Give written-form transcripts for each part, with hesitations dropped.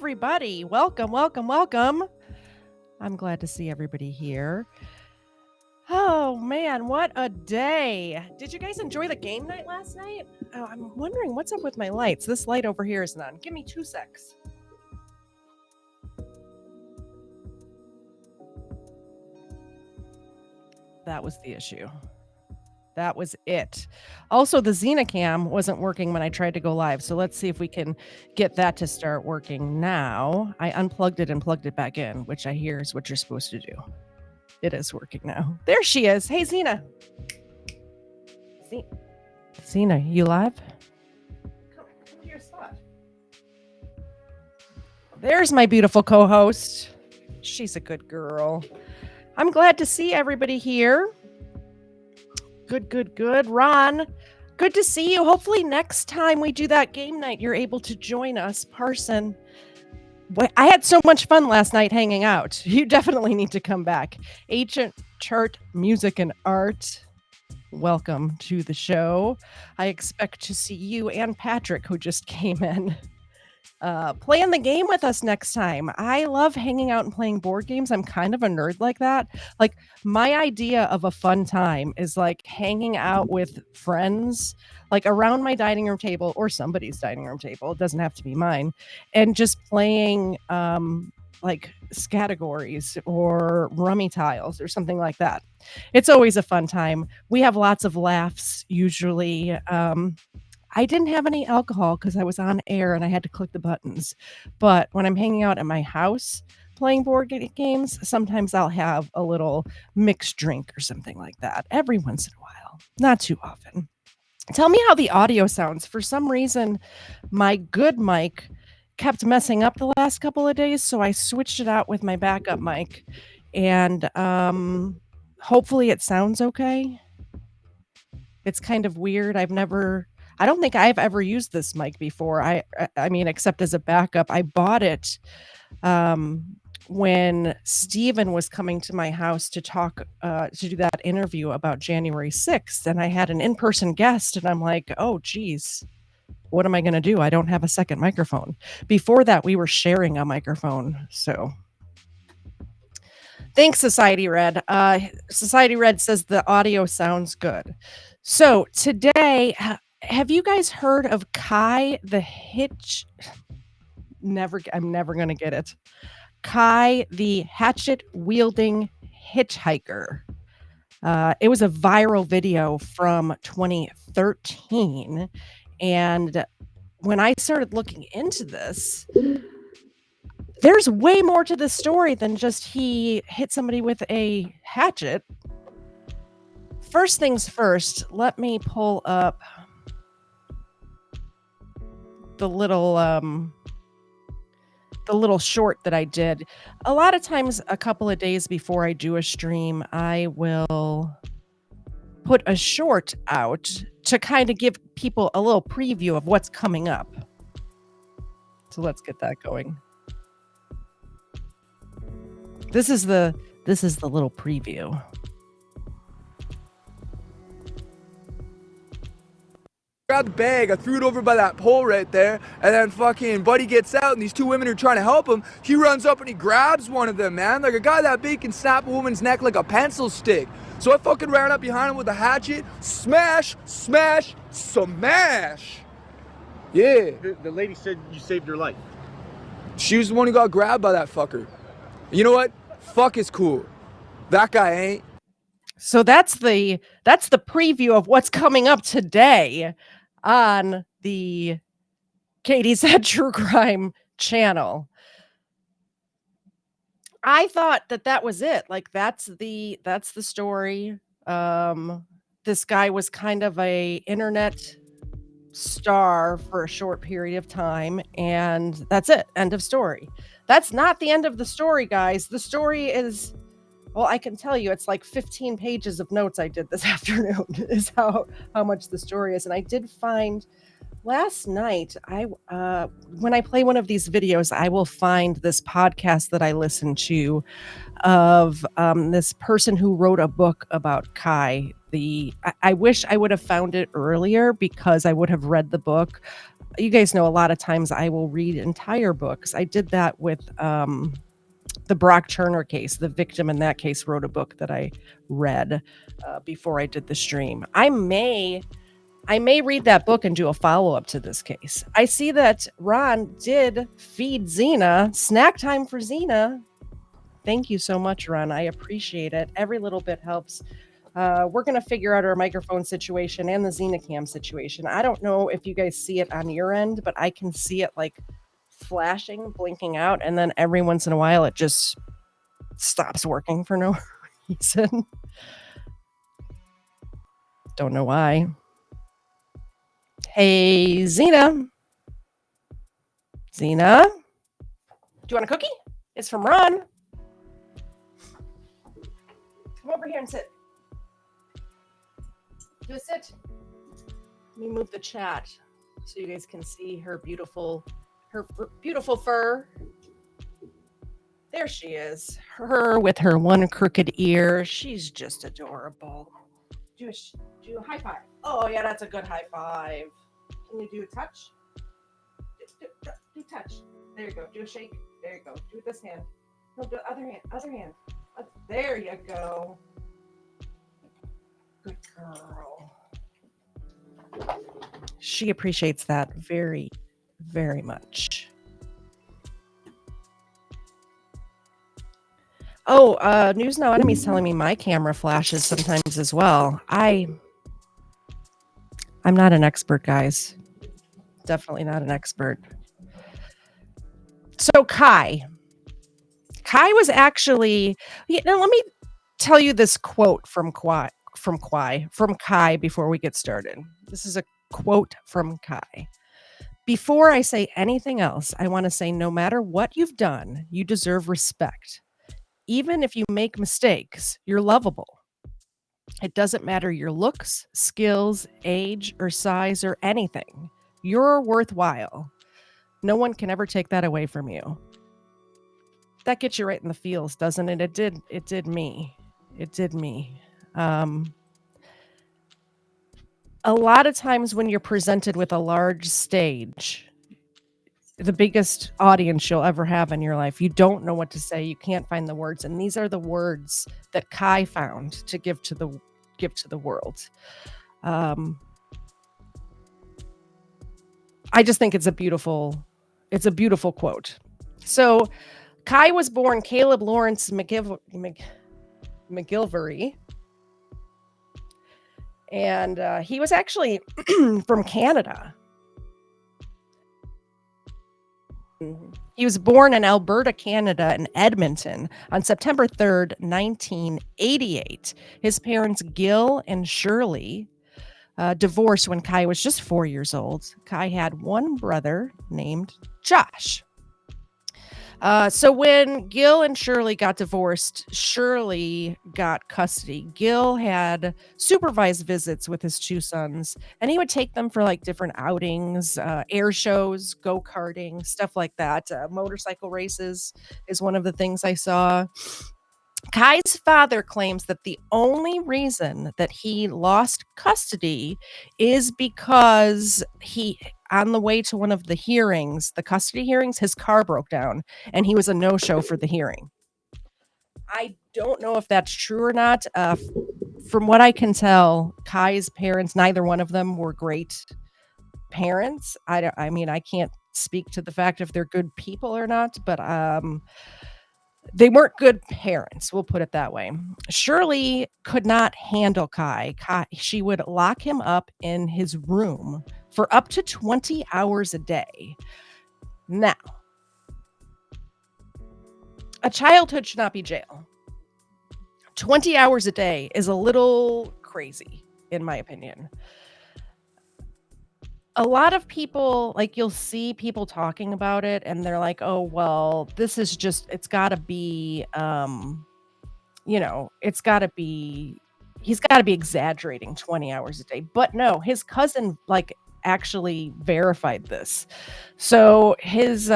everybody. Welcome. I'm glad to see everybody here. Oh, man, what a day. Did you guys enjoy the game night last night? Oh, I'm wondering what's up with my lights. This light over here is on. Give me 2 secs. That was the issue. That was it. Also, the Xenacam wasn't working when I tried to go live. So let's see if we can get that to start working now. I unplugged it and plugged it back in, which I hear is what you're supposed to do. It is working now. There she is. Hey, Xena. Xena, you live? Come to your spot. There's my beautiful co-host. She's a good girl. I'm glad to see everybody here. Good. Ron, good to see you. Hopefully next time we do that game night, you're able to join us, Parson. I had so much fun last night hanging out. You definitely need to come back. Ancient Chart Music and Art, welcome to the show. I expect to see you and Patrick, who just came in, playing the game with us next time. I love hanging out and playing board games. I'm kind of a nerd like that. Like, my idea of a fun time is like hanging out with friends, like around my dining room table or somebody's dining room table. It doesn't have to be mine. And just playing like categories or rummy tiles or something like that. It's always a fun time. We have lots of laughs usually. I didn't have any alcohol because I was on air and I had to click the buttons. But when I'm hanging out at my house playing board games, sometimes I'll have a little mixed drink or something like that every once in a while. Not too often. Tell me how the audio sounds. For some reason, my good mic kept messing up the last couple of days, so I switched it out with my backup mic. And hopefully it sounds okay. It's kind of weird. I don't think I've ever used this mic before. I mean, except as a backup. I bought it when Steven was coming to my house to talk, to do that interview about January 6th. And I had an in-person guest, and I'm like, oh, geez, what am I going to do? I don't have a second microphone. Before that, we were sharing a microphone. So thanks, Society Red. Society Red says the audio sounds good. So today, have you guys heard of Kai the I'm never going to get it. Kai the Hatchet Wielding Hitchhiker. It was a viral video from 2013. And when I started looking into this, there's way more to the story than just he hit somebody with a hatchet. First things first, let me pull up the little short that I did. A lot of times, a couple of days before I do a stream, I will put a short out to kind of give people a little preview of what's coming up. So let's get that going. This is the little preview. Grabbed the bag, I threw it over by that pole right there, and then fucking Buddy gets out, and these two women are trying to help him. He runs up and he grabs one of them, man. Like a guy that big can snap a woman's neck like a pencil stick. So I fucking ran up behind him with a hatchet, smash. Yeah. The lady said you saved her life. She was the one who got grabbed by that fucker. You know what? Fuck is cool. That guy ain't. So that's the preview of what's coming up today on the Katie Said True Crime channel. I thought that was it. Like that's the story. This guy was kind of a internet star for a short period of time, and that's it. End of story. That's not the end of the story, guys. The story is, well, I can tell you it's like 15 pages of notes I did this afternoon is how much the story is. And I did find last night, when I play one of these videos, I will find this podcast that I listened to of this person who wrote a book about Kai. I wish I would have found it earlier because I would have read the book. you guys know a lot of times I will read entire books. I did that with the Brock Turner case. The victim in that case wrote a book that I read before I did the stream. I may read that book and do a follow-up to this case. I see that Ron did feed Xena. Snack time for Xena. Thank you so much, Ron. I appreciate it. Every little bit helps. We're going to figure out our microphone situation and the Xenacam situation. I don't know if you guys see it on your end, but I can see it like flashing, blinking out, and then every once in a while it just stops working for no reason. Don't know why. Hey, Xena. Xena? Do you want a cookie? It's from Ron. Come over here and sit. Do a sit. Let me move the chat so you guys can see her beautiful fur. There she is. Her with her one crooked ear. She's just adorable. Do a high five. Oh yeah, that's a good high five. Can you do a touch? Do touch. There you go. Do a shake. There you go. Do it this hand. No, do other hand. Other hand. There you go. Good girl. She appreciates that very, very much. Oh, News No Enemy's telling me my camera flashes sometimes as well. I'm not an expert, guys. Definitely not an expert. So Kai was actually, let me tell you this quote from Kai before we get started. This is a quote from Kai. Before I say anything else, I want to say no matter what you've done, you deserve respect. Even if you make mistakes, you're lovable. It doesn't matter your looks, skills, age, or size, or anything. You're worthwhile. No one can ever take that away from you. That gets you right in the feels, doesn't it? It did me. It did me. A lot of times when you're presented with a large stage, the biggest audience you'll ever have in your life, you don't know what to say. You can't find the words. And these are the words that Kai found to give to the world. I just think it's a beautiful quote. So Kai was born Caleb Lawrence McGilvery. And he was actually from Canada. He was born in Alberta, Canada, in Edmonton on September 3rd, 1988. His parents, Gil and Shirley, divorced when Kai was just 4 years old. Kai had one brother named Josh. So when Gil and Shirley got divorced, Shirley got custody. Gil had supervised visits with his two sons, and he would take them for like different outings, air shows, go-karting, stuff like that. Motorcycle races is one of the things I saw. Kai's father claims that the only reason that he lost custody is because on the way to one of the hearings, the custody hearings, his car broke down and he was a no-show for the hearing. I don't know if that's true or not. From what I can tell, Kai's parents, neither one of them were great parents. I mean, I can't speak to the fact if they're good people or not, but they weren't good parents, we'll put it that way. Shirley could not handle Kai. She would lock him up in his room for up to 20 hours a day. Now, a childhood should not be jail. 20 hours a day is a little crazy, in my opinion. A lot of people, like, you'll see people talking about it and they're like, oh, well, this is just, it's got to be, it's got to be, he's got to be exaggerating 20 hours a day. But no, his cousin, like, actually verified this. So his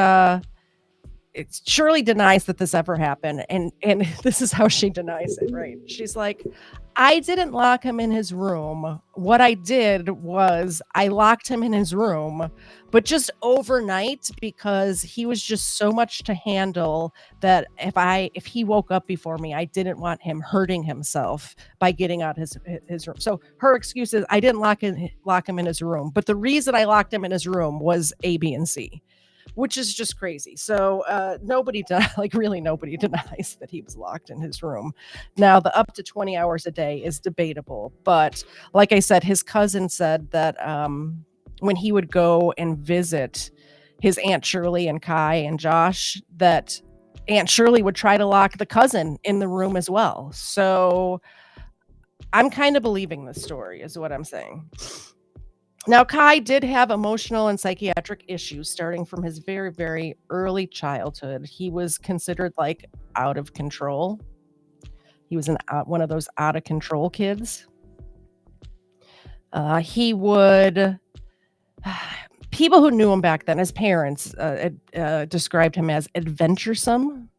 Shirley denies that this ever happened, and this is how she denies it, right? She's like, I didn't lock him in his room. What I did was I locked him in his room, but just overnight, because he was just so much to handle that if he woke up before me, I didn't want him hurting himself by getting out his room. So her excuse is I didn't lock him in his room, but the reason I locked him in his room was A, B, and C, which is just crazy. So really nobody denies that he was locked in his room. Now, the up to 20 hours a day is debatable, but like I said, his cousin said that when he would go and visit his Aunt Shirley and Kai and Josh, that Aunt Shirley would try to lock the cousin in the room as well. So I'm kind of believing this story, is what I'm saying. Now, Kai did have emotional and psychiatric issues starting from his very, very early childhood. He was considered like out of control. He was one of those out of control kids. He would, people who knew him back then, his parents described him as adventuresome,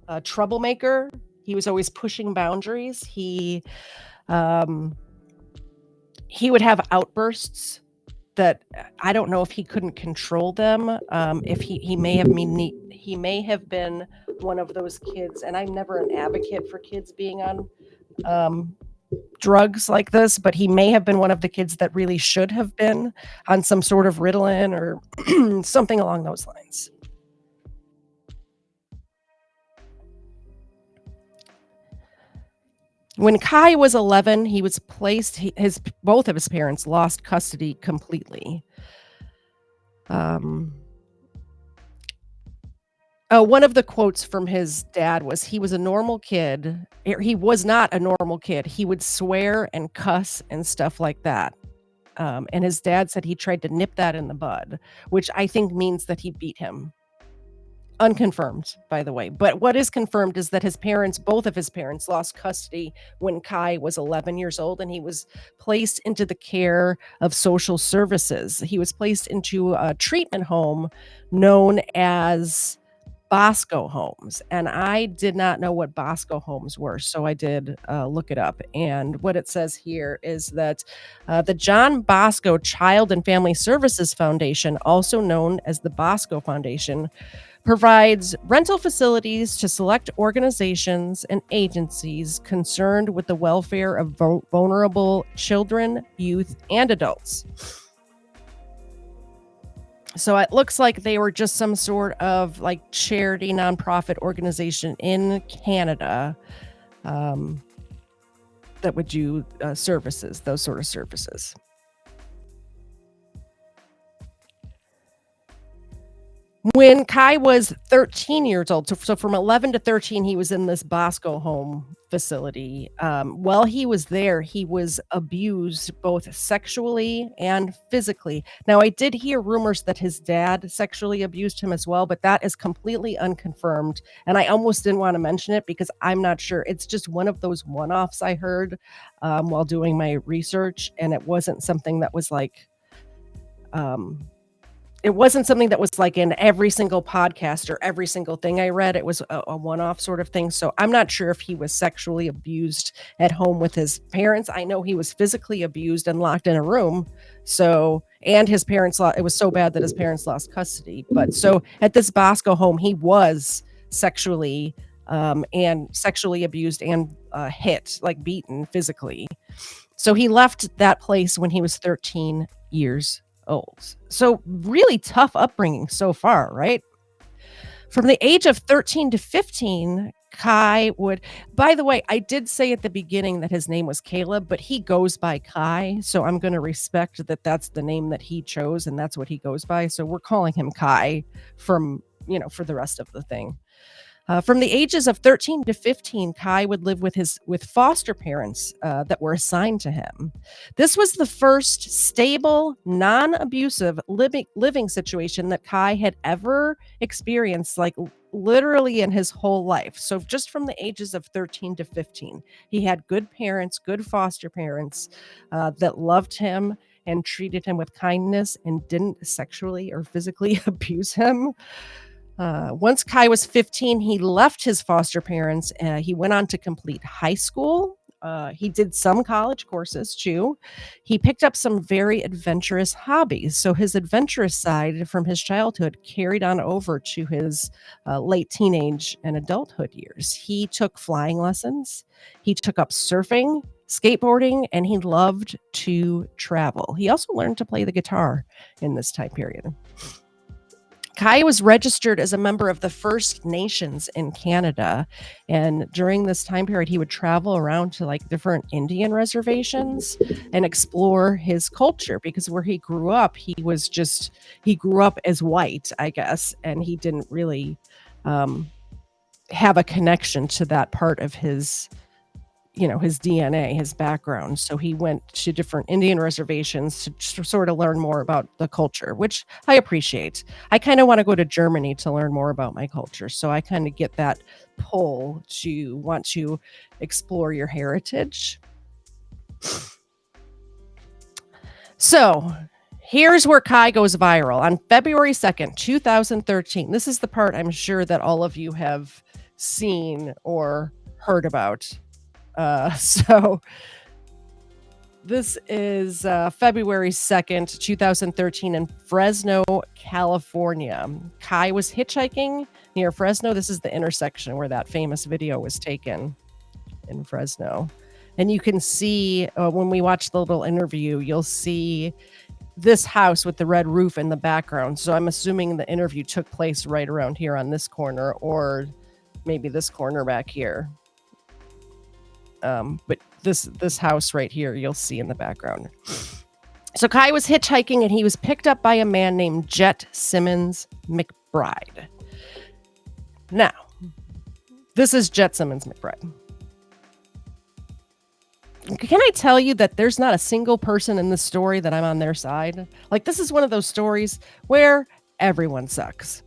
a troublemaker. He was always pushing boundaries. He would have outbursts that I don't know if he couldn't control them. If he may have been one of those kids, and I'm never an advocate for kids being on drugs like this, but he may have been one of the kids that really should have been on some sort of Ritalin or something along those lines. When Kai was 11, he was placed. Both of his parents lost custody completely. One of the quotes from his dad was, "He was a normal kid." He was not a normal kid. He would swear and cuss and stuff like that. And his dad said he tried to nip that in the bud, which I think means that he beat him. Unconfirmed, by the way. But what is confirmed is that both of his parents lost custody when Kai was 11 years old, and he was placed into the care of social services. He was placed into a treatment home known as Bosco homes. And I did not know what Bosco homes were, so I did look it up. And what it says here is that the John Bosco Child and Family Services Foundation, also known as the Bosco Foundation, provides rental facilities to select organizations and agencies concerned with the welfare of vulnerable children, youth, and adults. So it looks like they were just some sort of like charity nonprofit organization in Canada that would do services, those sort of services. When Kai was 13 years old, so from 11 to 13, he was in this Bosco home facility. While he was there, he was abused both sexually and physically. Now, I did hear rumors that his dad sexually abused him as well, but that is completely unconfirmed. And I almost didn't want to mention it because I'm not sure. It's just one of those one-offs I heard while doing my research, and it wasn't something that was like... it wasn't something that was like in every single podcast or every single thing I read. It was a one-off sort of thing. So I'm not sure if he was sexually abused at home with his parents. I know he was physically abused and locked in a room. And his parents, it was so bad that his parents lost custody. But so at this Bosco home, he was sexually abused and hit, like beaten physically. So he left that place when he was 13 years old. So really tough upbringing so far, right? From the age of 13 to 15, Kai would... By the way, I did say at the beginning that his name was Caleb, but he goes by Kai. So I'm going to respect that that's the name that he chose and that's what he goes by. So we're calling him Kai for the rest of the thing. From the ages of 13 to 15, Kai would live with foster parents that were assigned to him. This was the first stable, non-abusive living situation that Kai had ever experienced, like literally in his whole life. So just from the ages of 13 to 15, he had good parents, good foster parents that loved him and treated him with kindness and didn't sexually or physically abuse him. Once Kai was 15, he left his foster parents. He went on to complete high school. He did some college courses too. He picked up some very adventurous hobbies. So his adventurous side from his childhood carried on over to his late teenage and adulthood years. He took flying lessons. He took up surfing, skateboarding, and he loved to travel. He also learned to play the guitar in this time period. Kai was registered as a member of the First Nations in Canada. And during this time period, he would travel around to like different Indian reservations and explore his culture, because where he grew up, he grew up as white, I guess, and he didn't really have a connection to that part of his DNA, his background. So he went to different Indian reservations to sort of learn more about the culture, which I appreciate. I kind of want to go to Germany to learn more about my culture. So I kind of get that pull to want to explore your heritage. So here's where Kai goes viral. On February 2nd, 2013. This is the part I'm sure that all of you have seen or heard about. So this is February 2nd, 2013 in Fresno, California. Kai was hitchhiking near Fresno. This is the intersection where that famous video was taken in Fresno. And you can see when we watch the little interview, you'll see this house with the red roof in the background. So I'm assuming the interview took place right around here on this corner, or maybe this corner back here. But this house right here, you'll see in the background. So Kai was hitchhiking and he was picked up by a man named Jet Simmons McBride. Now, this is Jet Simmons McBride. Can I tell you that there's not a single person in this story that I'm on their side? Like, this is one of those stories where everyone sucks.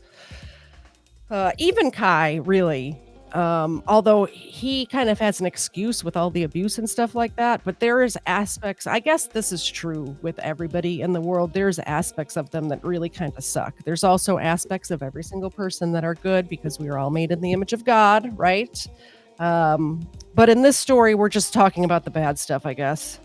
Even Kai, really. Although he kind of has an excuse with all the abuse and stuff like that, but there is aspects, I guess this is true with everybody in the world, there's aspects of them that really kind of suck. There's also aspects of every single person that are good, because we are all made in the image of God, right? But in this story, we're just talking about the bad stuff, I guess.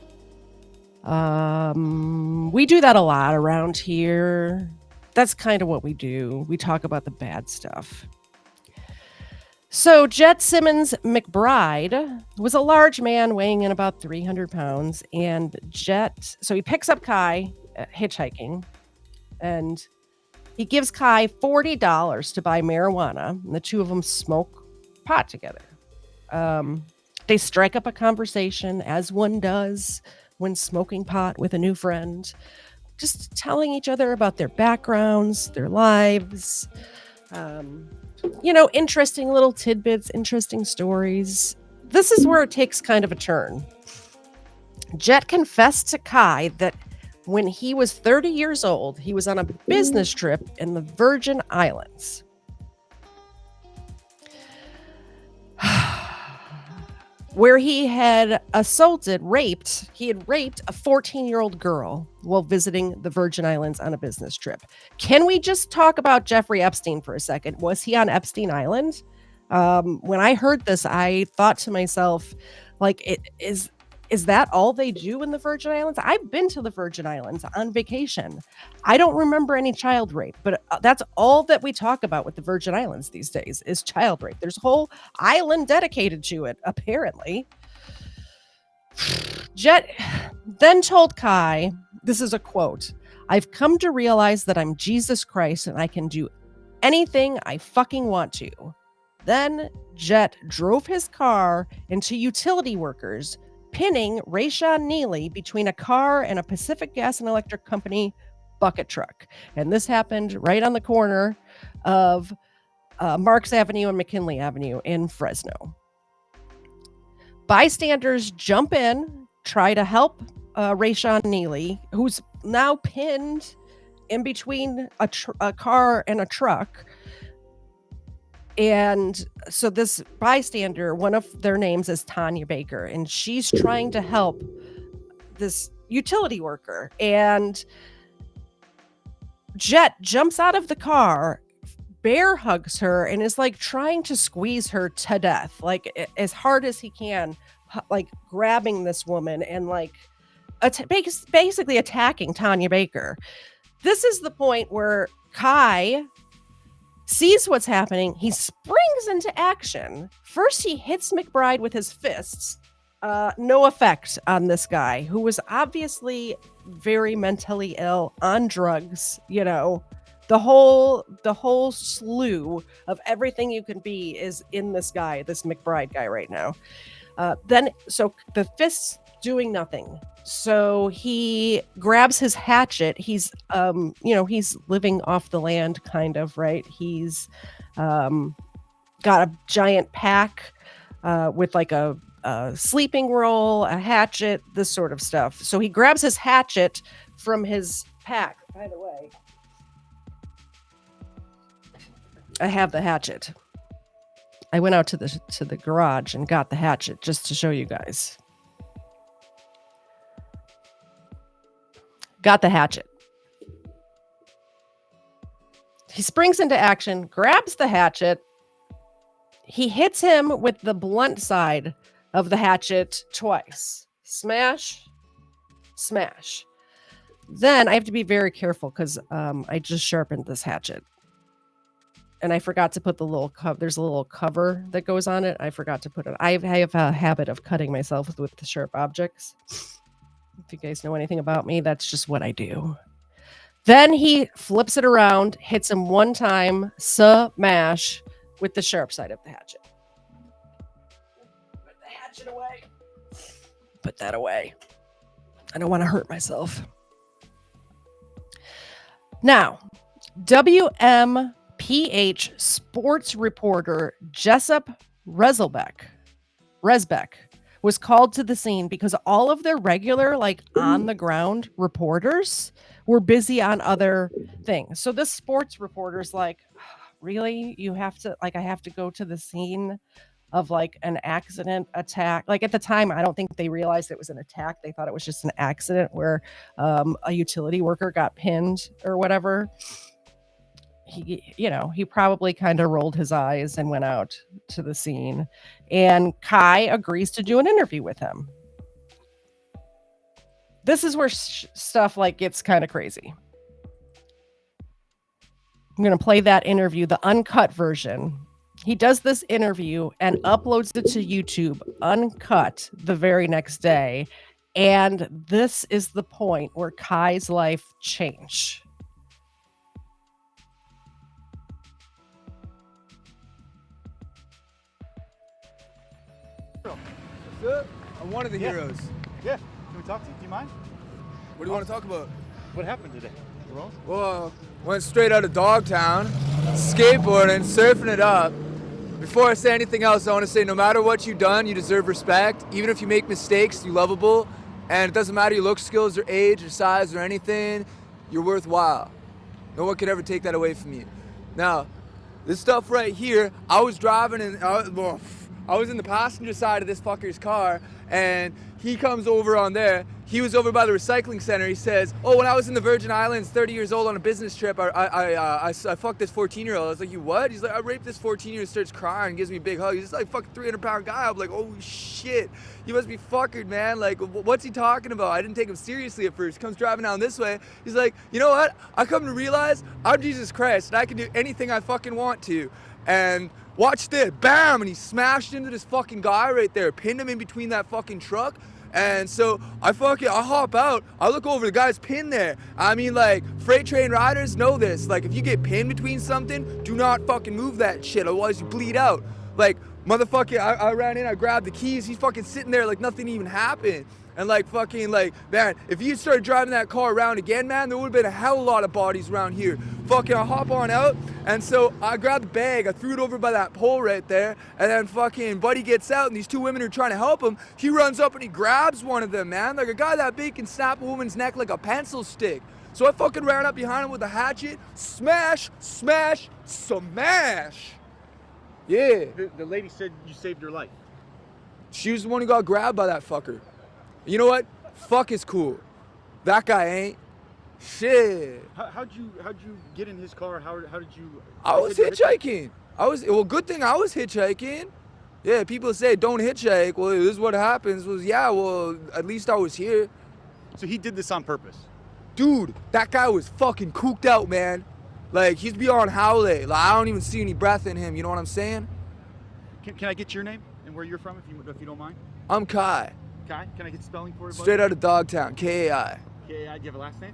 We do that a lot around here. That's kind of what we do. We talk about the bad stuff. So Jet Simmons McBride was a large man weighing in about 300 pounds. And so he picks up Kai hitchhiking, and he gives Kai $40 to buy marijuana. And the two of them smoke pot together. They strike up a conversation, as one does when smoking pot with a new friend, just telling each other about their backgrounds, their lives, interesting little tidbits, interesting stories. This is where it takes kind of a turn. Jet confessed to Kai that when he was 30 years old, he was on a business trip in the Virgin Islands. Where he had raped a 14-year-old girl while visiting the Virgin Islands on a business trip. Can we just talk about Jeffrey Epstein for a second? Was he on Epstein Island? When I heard this, I thought to myself, like, is that all they do in the Virgin Islands? I've been to the Virgin Islands on vacation. I don't remember any child rape, but that's all that we talk about with the Virgin Islands these days is child rape. There's a whole island dedicated to it, apparently. Jet then told Kai, this is a quote, "I've come to realize that I'm Jesus Christ and I can do anything I fucking want to." Then Jet drove his car into utility workers, pinning Rayshawn Neely between a car and a Pacific Gas and Electric Company bucket truck. And this happened right on the corner of Marks Avenue and McKinley Avenue in Fresno. Bystanders jump in, try to help Rayshawn Neely, who's now pinned in between a car and a truck. And so this bystander, one of their names is Tanya Baker, and she's trying to help this utility worker. And Jet jumps out of the car, bear hugs her and is like trying to squeeze her to death, like as hard as he can, like grabbing this woman and like basically attacking Tanya Baker. This is the point where Kai sees what's happening. He springs into action. First, he hits McBride with his fists. No effect on this guy, who was obviously very mentally ill, on drugs. You know, the whole slew of everything you can be is in this guy, this McBride guy right now. So the fists doing nothing. So he grabs his hatchet. He's, he's living off the land, kind of, right? He's got a giant pack with like a sleeping roll, a hatchet, this sort of stuff. So he grabs his hatchet from his pack. By the way, I have the hatchet. I went out to the garage and got the hatchet just to show you guys. Got the hatchet. He springs into action, grabs the hatchet. He hits him with the blunt side of the hatchet twice. Smash, smash. Then I have to be very careful because I just sharpened this hatchet. And I forgot to put the little cover. There's a little cover that goes on it. I forgot to put it. I have a habit of cutting myself with the sharp objects. If you guys know anything about me, that's just what I do. Then he flips it around, hits him one time, smash, with the sharp side of the hatchet. Put the hatchet away. Put that away. I don't want to hurt myself. Now, WMPH sports reporter Jessup Resbeck was called to the scene because all of their regular, like, on the ground reporters were busy on other things. So this sports reporter's like, really? You have to, like, I have to go to the scene of like an accident attack. Like at the time, I don't think they realized it was an attack. They thought it was just an accident where a utility worker got pinned or whatever. He probably kind of rolled his eyes and went out to the scene, and Kai agrees to do an interview with him. This is where stuff like gets kind of crazy. I'm going to play that interview, the uncut version. He does this interview and uploads it to YouTube uncut the very next day. And this is the point where Kai's life changed. I'm one of the heroes. Yeah. Can we talk to you? Do you mind? What do you want to talk about? What happened today? Well, went straight out of Dogtown, skateboarding, surfing it up. Before I say anything else, I want to say no matter what you've done, you deserve respect. Even if you make mistakes, you're lovable. And it doesn't matter your look, skills, or age, or size, or anything, you're worthwhile. No one could ever take that away from you. Now, this stuff right here, I was driving and I was in the passenger side of this fucker's car, and he comes over on there. He was over by the recycling center. He says, "Oh, when I was in the Virgin Islands, 30 years old on a business trip, I fucked this 14-year-old." I was like, "You what?" He's like, "I raped this 14-year-old." Starts crying, gives me a big hug. He's just like fucking 300-pound guy. I'm like, "Oh shit, you must be fuckered, man. Like, what's he talking about?" I didn't take him seriously at first. He comes driving down this way. He's like, "You know what? I come to realize I'm Jesus Christ, and I can do anything I fucking want to." And watch this, bam, and he smashed into this fucking guy right there, pinned him in between that fucking truck. And so I hop out, I look over, the guy's pinned there. I mean, like, freight train riders know this. Like, if you get pinned between something, do not fucking move that shit, otherwise you bleed out. Like, motherfucker, I ran in, I grabbed the keys, he's fucking sitting there like nothing even happened. And like fucking like, man, if you started driving that car around again, man, there would have been a hell of a lot of bodies around here. Fucking I hop on out, and so I grabbed the bag, I threw it over by that pole right there, and then fucking buddy gets out, and these two women are trying to help him. He runs up and he grabs one of them, man. Like a guy that big can snap a woman's neck like a pencil stick. So I fucking ran up behind him with a hatchet, smash, smash, smash. Yeah. The lady said you saved her life. She was the one who got grabbed by that fucker. You know what? Fuck is cool. That guy ain't. Shit. How'd you get in his car? How did you? I You was said you hitchhiked? hitchhiking. Good thing I was hitchhiking. Yeah, people say don't hitchhike. Well, this is what happens. Yeah, well, at least I was here. So he did this on purpose. Dude, that guy was fucking cooked out, man. Like, he's beyond Howley. Like, I don't even see any breath in him, you know what I'm saying? Can I get your name and where you're from, if you don't mind? I'm Kai. Kai, can I get spelling for you? Buddy? Straight out of Dogtown, K-A-I. K-A-I. Do you have a last name?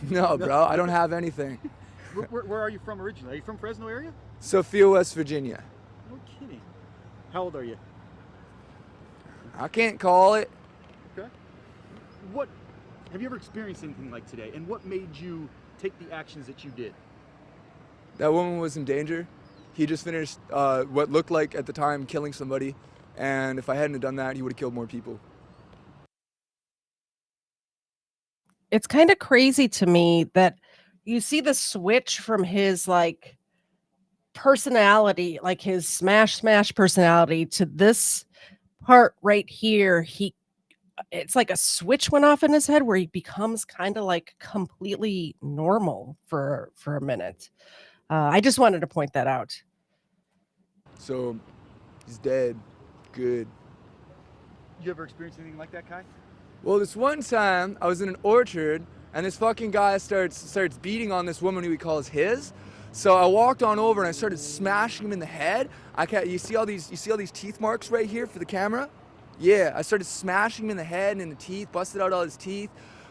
No, bro, I don't have anything. Where are you from originally? Are you from Fresno area? Sophia, West Virginia. No kidding. How old are you? I can't call it. Okay. What have you ever experienced anything like today? And what made you take the actions that you did? That woman was in danger. He just finished what looked like at the time killing somebody. And if I hadn't have done that, he would have killed more people. It's kind of crazy to me that you see the switch from his like personality, like his smash personality, to this part right here. It's like a switch went off in his head where he becomes kind of like completely normal for a minute. I just wanted to point that out. So, he's dead. Good. You ever experienced anything like that, Kai? Well, this one time I was in an orchard and this fucking guy starts beating on this woman who he calls his. So I walked on over and I started smashing him in the head. You see all these teeth marks right here for the camera? Yeah, I started smashing him in the head and in the teeth, busted out all his teeth.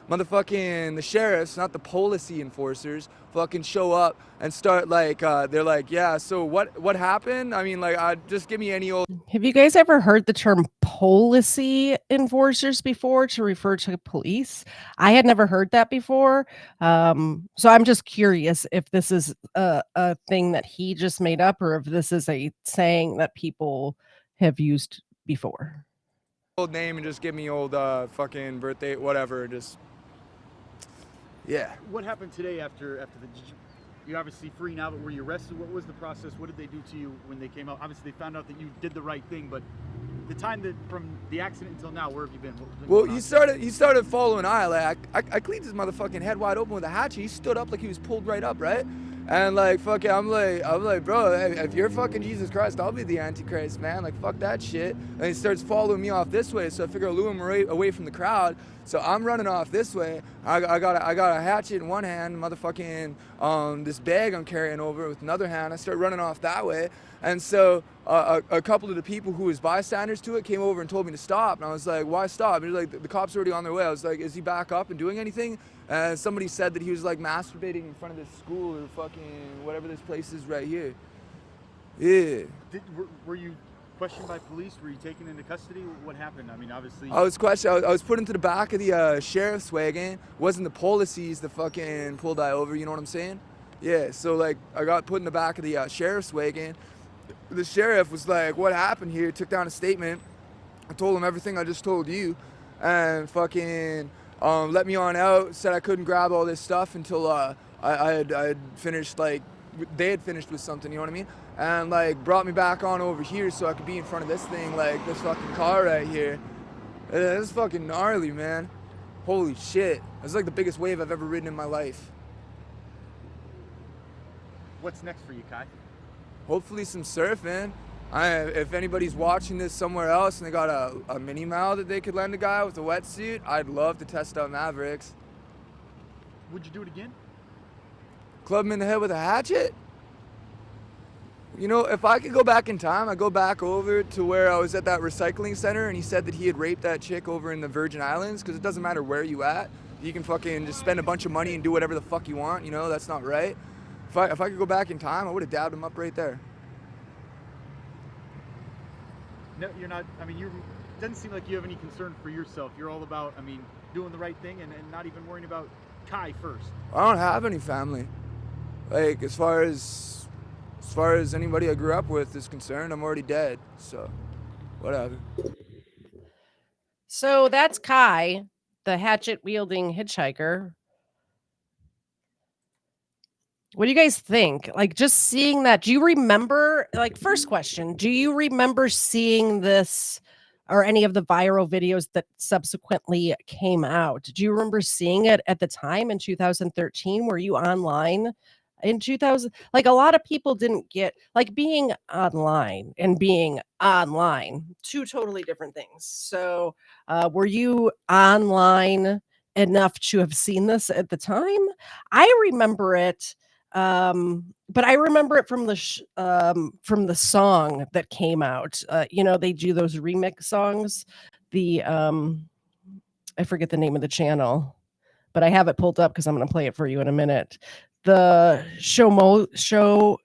Motherfucking the sheriffs, not the policy enforcers, fucking show up and start like they're like, yeah, so what happened? I mean, like, just give me any old. Have you guys ever heard the term policy enforcers before to refer to police? I had never heard that before. So I'm just curious if this is a thing that he just made up or if this is a saying that people have used before. Old name and just give me old fucking birthday, whatever. Just yeah. What happened today after you're obviously free now, but were you arrested? What was the process? What did they do to you when they came out? Obviously, they found out that you did the right thing, but the time that from the accident until now, where have you been? Well, he started following I. Like I cleaned his motherfucking head wide open with a hatchet. He stood up like he was pulled right up, right? And like fucking, I'm like, bro, if you're fucking Jesus Christ, I'll be the Antichrist, man. Like fuck that shit. And he starts following me off this way, so I figure I'll lure him away from the crowd. So I'm running off this way. I got a hatchet in one hand, motherfucking this bag I'm carrying over with another hand. I start running off that way, and so a couple of the people who was bystanders to it came over and told me to stop. And I was like, why stop? And like the cops are already on their way. I was like, is he back up and doing anything? And somebody said that he was like masturbating in front of this school or fucking whatever this place is right here. Yeah. Were you questioned by police? Were you taken into custody? What happened? I mean, obviously. I was questioned. I was put into the back of the sheriff's wagon. It wasn't the policies that fucking pulled I over. You know what I'm saying? Yeah. So like, I got put in the back of the sheriff's wagon. The sheriff was like, "What happened here?" Took down a statement. I told him everything I just told you, and fucking let me on out. Said I couldn't grab all this stuff until I had finished. Like they had finished with something. You know what I mean? And like brought me back on over here so I could be in front of this thing, like this fucking car right here. This is fucking gnarly, man. Holy shit. It's like the biggest wave I've ever ridden in my life. What's next for you, Kai? Hopefully some surfing. If anybody's watching this somewhere else and they got a mini Mal that they could lend a guy with a wetsuit, I'd love to test out Mavericks. Would you do it again? Club him in the head with a hatchet? You know, if I could go back in time, I'd go back over to where I was at that recycling center and he said that he had raped that chick over in the Virgin Islands, because it doesn't matter where you at. You can fucking just spend a bunch of money and do whatever the fuck you want, you know? That's not right. If I could go back in time, I would have dabbed him up right there. No, you're not. I mean, it doesn't seem like you have any concern for yourself. You're all about, I mean, doing the right thing and not even worrying about Kai first. I don't have any family. Like, as far as anybody I grew up with is concerned, I'm already dead. So, whatever. So that's Kai, the hatchet wielding hitchhiker. What do you guys think? Like, just seeing that, do you remember, like, first question, do you remember seeing this or any of the viral videos that subsequently came out. Do you remember seeing it at the time in 2013? Were you online in 2000? Like, a lot of people didn't get, like, being online and being online, two totally different things. So, were you online enough to have seen this at the time? I remember it, but I remember it from the song that came out. They do those remix songs. The I forget the name of the channel, but I have it pulled up because I'm gonna play it for you in a minute. The Showmoyo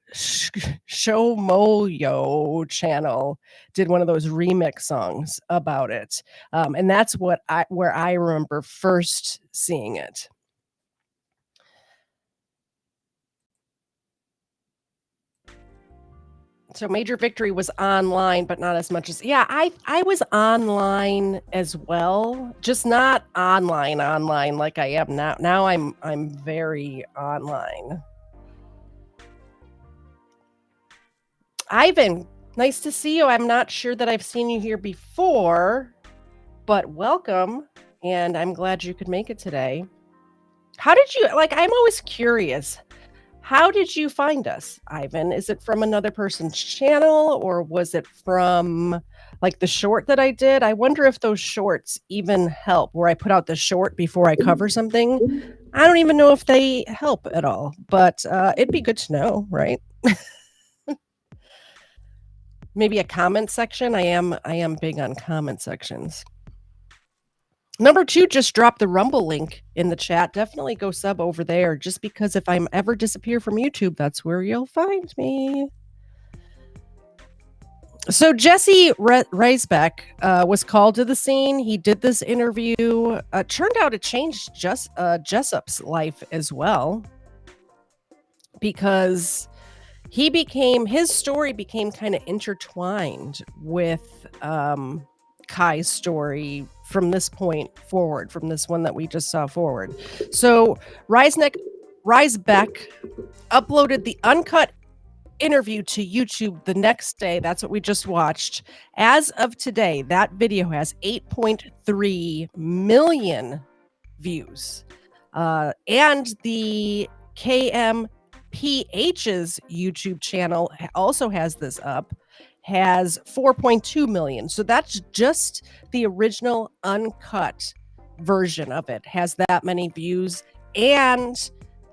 channel did one of those remix songs about it. And that's where I remember first seeing it. So Major Victory was online, but not as much as, yeah, I was online as well, just not online like I am now. Now I'm very online. Ivan, nice to see you. I'm not sure that I've seen you here before, but welcome, and I'm glad you could make it today. How did you, like, I'm always curious. How did you find us, Ivan? Is it from another person's channel, or was it from, like, the short that I did? I wonder if those shorts even help, where I put out the short before I cover something. I don't even know if they help at all, but it'd be good to know, right? Maybe a comment section. I am big on comment sections. Number 2 just dropped the Rumble link in the chat. Definitely go sub over there, just because if I'm ever disappear from YouTube, that's where you'll find me. So Jesse Reisbeck was called to the scene. He did this interview. Turned out it changed Jessup's life as well, because his story became kind of intertwined with Kai's story from this point forward, from this one that we just saw forward. So Reisbeck uploaded the uncut interview to YouTube the next day. That's what we just watched. As of today, that video has 8.3 million views. And the KMPH's YouTube channel also has this up, has 4.2 million. So that's just the original uncut version of it has that many views. And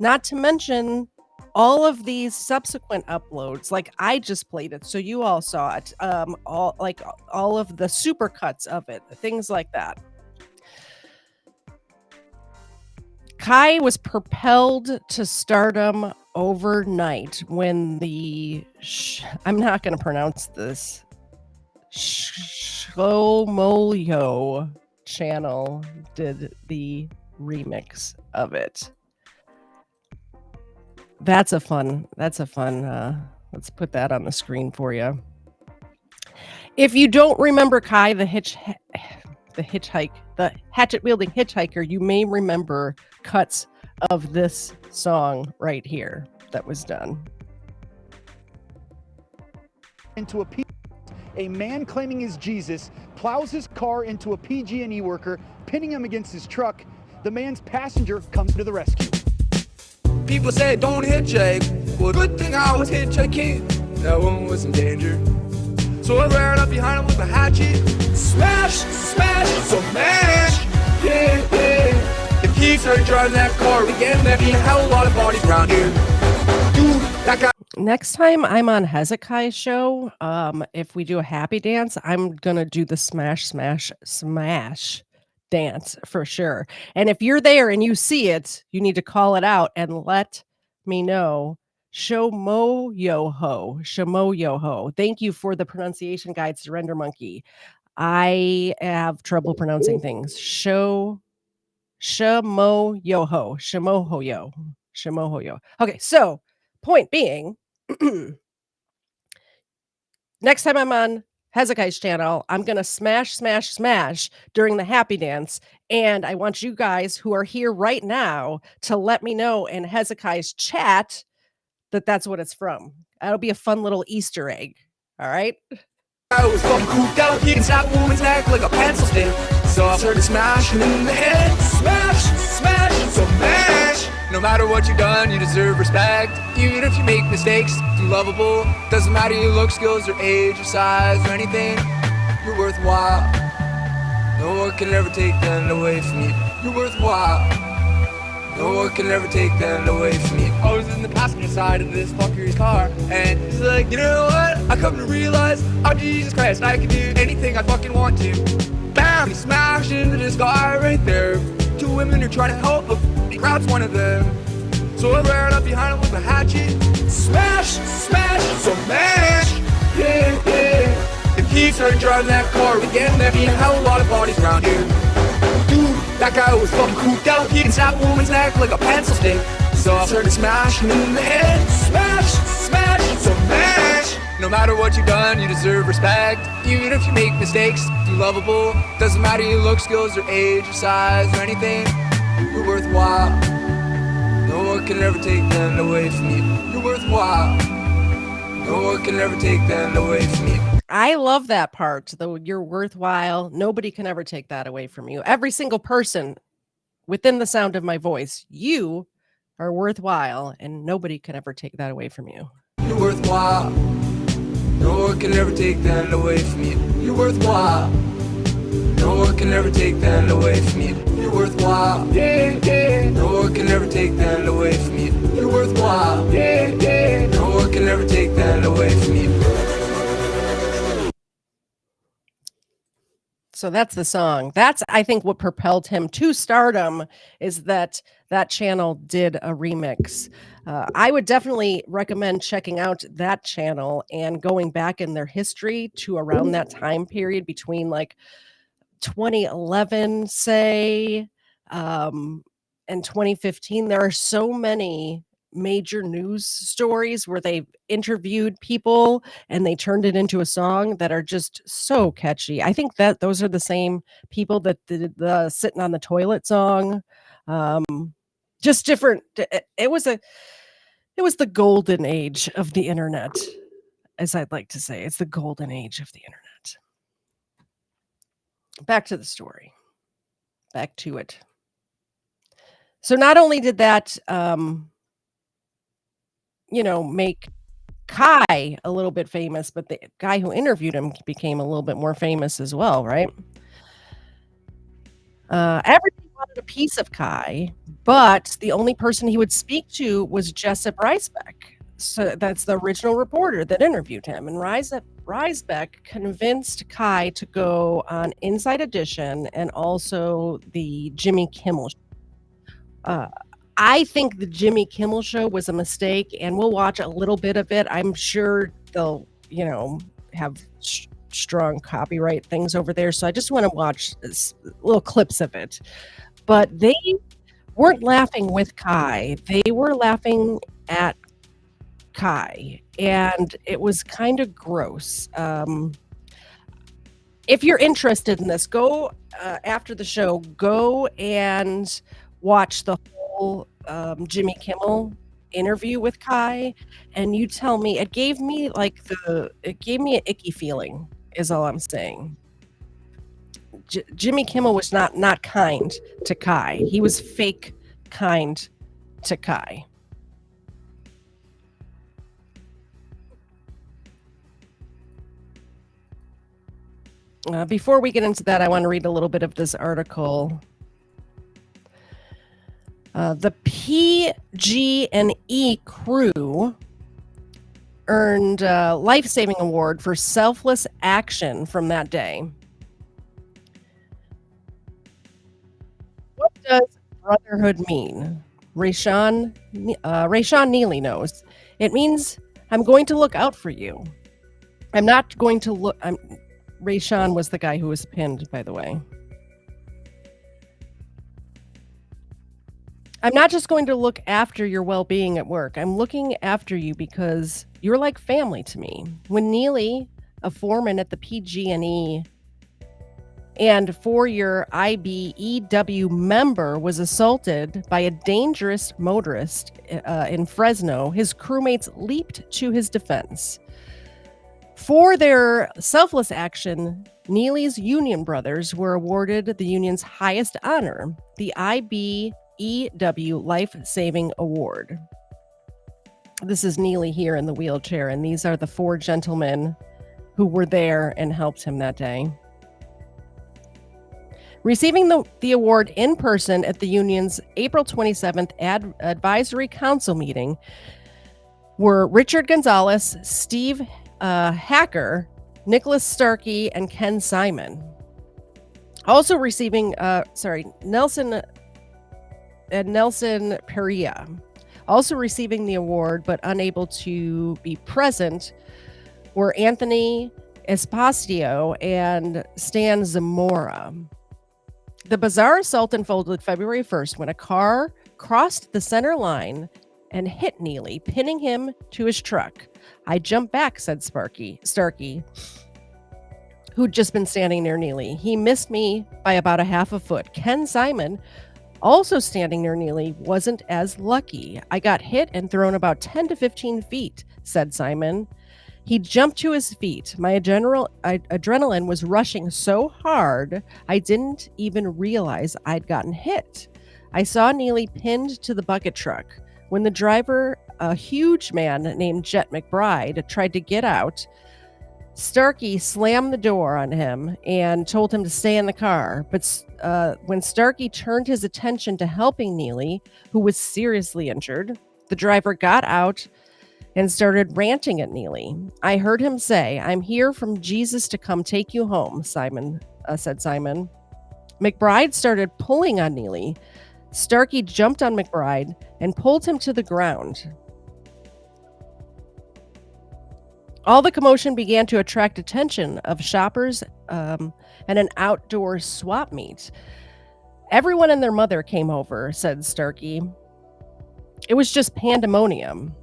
not to mention all of these subsequent uploads, like I just played it, so you all saw it. All of the super cuts of it, things like that. Kai was propelled to stardom overnight when the I'm not going to pronounce this, Shlomoyo channel did the remix of it. That's a fun, let's put that on the screen for you. If you don't remember Kai, the hatchet wielding hitchhiker, you may remember cuts of this song right here that was done. Into a man claiming he's Jesus plows his car into a PG&E worker, pinning him against his truck. The man's passenger comes to the rescue. People say don't hitchhike. Well, good thing I was hitchhiking. That one was in danger. So I ran up behind him with a hatchet. Smash, smash, smash. Yeah, yeah. If he started driving that car, we get there be a hell of a lot of bodies around here. Dude, that guy. Next time I'm on Hezekiah's show, if we do a happy dance, I'm gonna do the smash, smash, smash dance for sure. And if you're there and you see it, you need to call it out and let me know. Shomo Yoho. Thank you for the pronunciation guide, Surrender Monkey. I have trouble pronouncing things. Shamohoyo. Okay, so point being, next time I'm on Hezekiah's channel, I'm going to smash during the happy dance. And I want you guys who are here right now to let me know in Hezekiah's chat that that's what it's from. That'll be a fun little Easter egg. All right. I was fucking cooped out, he can snap a woman's neck like a pencil stick. So I started smashing in the head. Smash, smash, so mash. No matter what you've done, you deserve respect. Even if you make mistakes, you're lovable. Doesn't matter your look, skills, or age, or size, or anything. You're worthwhile. No one can ever take that away from you. You're worthwhile. No one can ever take that away from me. I was in the passenger side of this fucker's car, and he's like, you know what? I come to realize, oh Jesus Christ, I can do anything I fucking want to. Bam! He smashed into this guy right there. Two women are trying to help him. He grabs one of them. So I ran up behind him with a hatchet. Smash! Smash! So mash! Yeah, yeah. If he started driving that car again, there'd be a hell of a lot of bodies around here. Dude, that guy was fucking cooped out. He can snap a woman's neck like a pencil stick. So I started smashing in the head. Smash, smash, so mash. No matter what you've done, you deserve respect. Even if you make mistakes, you're lovable. Doesn't matter your look, skills, or age, or size, or anything. You're worthwhile. No one can ever take that away from you. You're worthwhile. No one can ever take that away from you. I love that part, though. You're worthwhile. Nobody can ever take that away from you. Every single person within the sound of my voice, you are worthwhile, and nobody can ever take that away from you. You're worthwhile. No one can ever take that away from you. You're worthwhile. No one can ever take that away from you. You're worthwhile. Yeah, yeah. No one can ever take that away from you. You're worthwhile. Yeah, yeah. No one can ever take that away from you. So that's the song. That's, I think, what propelled him to stardom, is that channel did a remix. I would definitely recommend checking out that channel and going back in their history to around that time period between like 2011, say, and 2015. There are so many major news stories where they've interviewed people and they turned it into a song that are just so catchy. I think that those are the same people that did the Sitting on the Toilet song. Just different. It was the golden age of the internet, as I'd like to say. It's the golden age of the internet. Back to the story. Back to it. So not only did that make Kai a little bit famous, but the guy who interviewed him became a little bit more famous as well, right? Everybody wanted a piece of Kai, but the only person he would speak to was Jessup Reisbeck. So that's the original reporter that interviewed him. And Reisbeck convinced Kai to go on Inside Edition and also the Jimmy Kimmel show. I think the Jimmy Kimmel show was a mistake, and we'll watch a little bit of it. I'm sure they'll, have strong copyright things over there. So I just want to watch little clips of it. But they weren't laughing with Kai. They were laughing at Kai, and it was kind of gross. If you're interested in this, go after the show, go and watch the whole Jimmy Kimmel interview with Kai, and you tell me. It gave me an icky feeling, is all I'm saying. Jimmy Kimmel was not kind to Kai. He was fake kind to Kai. Before we get into that, I want to read a little bit of this article. The PG&E crew earned a life-saving award for selfless action from that day. What does brotherhood mean? Rayshawn Neely knows. It means I'm going to look out for you. I'm not going to look... Rayshawn was the guy who was pinned, by the way. I'm not just going to look after your well-being at work. I'm looking after you because you're like family to me. When Neely, a foreman at the PG&E and four-year IBEW member, was assaulted by a dangerous motorist in Fresno, his crewmates leaped to his defense. For their selfless action, Neely's union brothers were awarded the union's highest honor, the IBEW Life Saving Award. This is Neely here in the wheelchair, and these are the 4 gentlemen who were there and helped him that day. Receiving the award in person at the union's April 27th advisory council meeting were Richard Gonzalez, Steve Hacker, Nicholas Starkey, and Ken Simon. Also receiving, Nelson Perea. Also receiving the award but unable to be present were Anthony Espacio and Stan Zamora. The bizarre assault unfolded February 1st when a car crossed the center line and hit Neely, pinning him to his truck. I jumped back, said Starkey, who'd just been standing near Neely. He missed me by about a half a foot. Ken Simon, also standing near Neely, wasn't as lucky. I got hit and thrown about 10 to 15 feet, said Simon. He jumped to his feet. My adrenaline was rushing so hard, I didn't even realize I'd gotten hit. I saw Neely pinned to the bucket truck. When the driver, a huge man named Jet McBride, tried to get out, Starkey slammed the door on him and told him to stay in the car. But when Starkey turned his attention to helping Neely, who was seriously injured, the driver got out and started ranting at Neely. I heard him say, "I'm here from Jesus to come take you home," said Simon. McBride started pulling on Neely. Starkey jumped on McBride and pulled him to the ground. All the commotion began to attract attention of shoppers and an outdoor swap meet. Everyone and their mother came over, said Starkey. It was just pandemonium.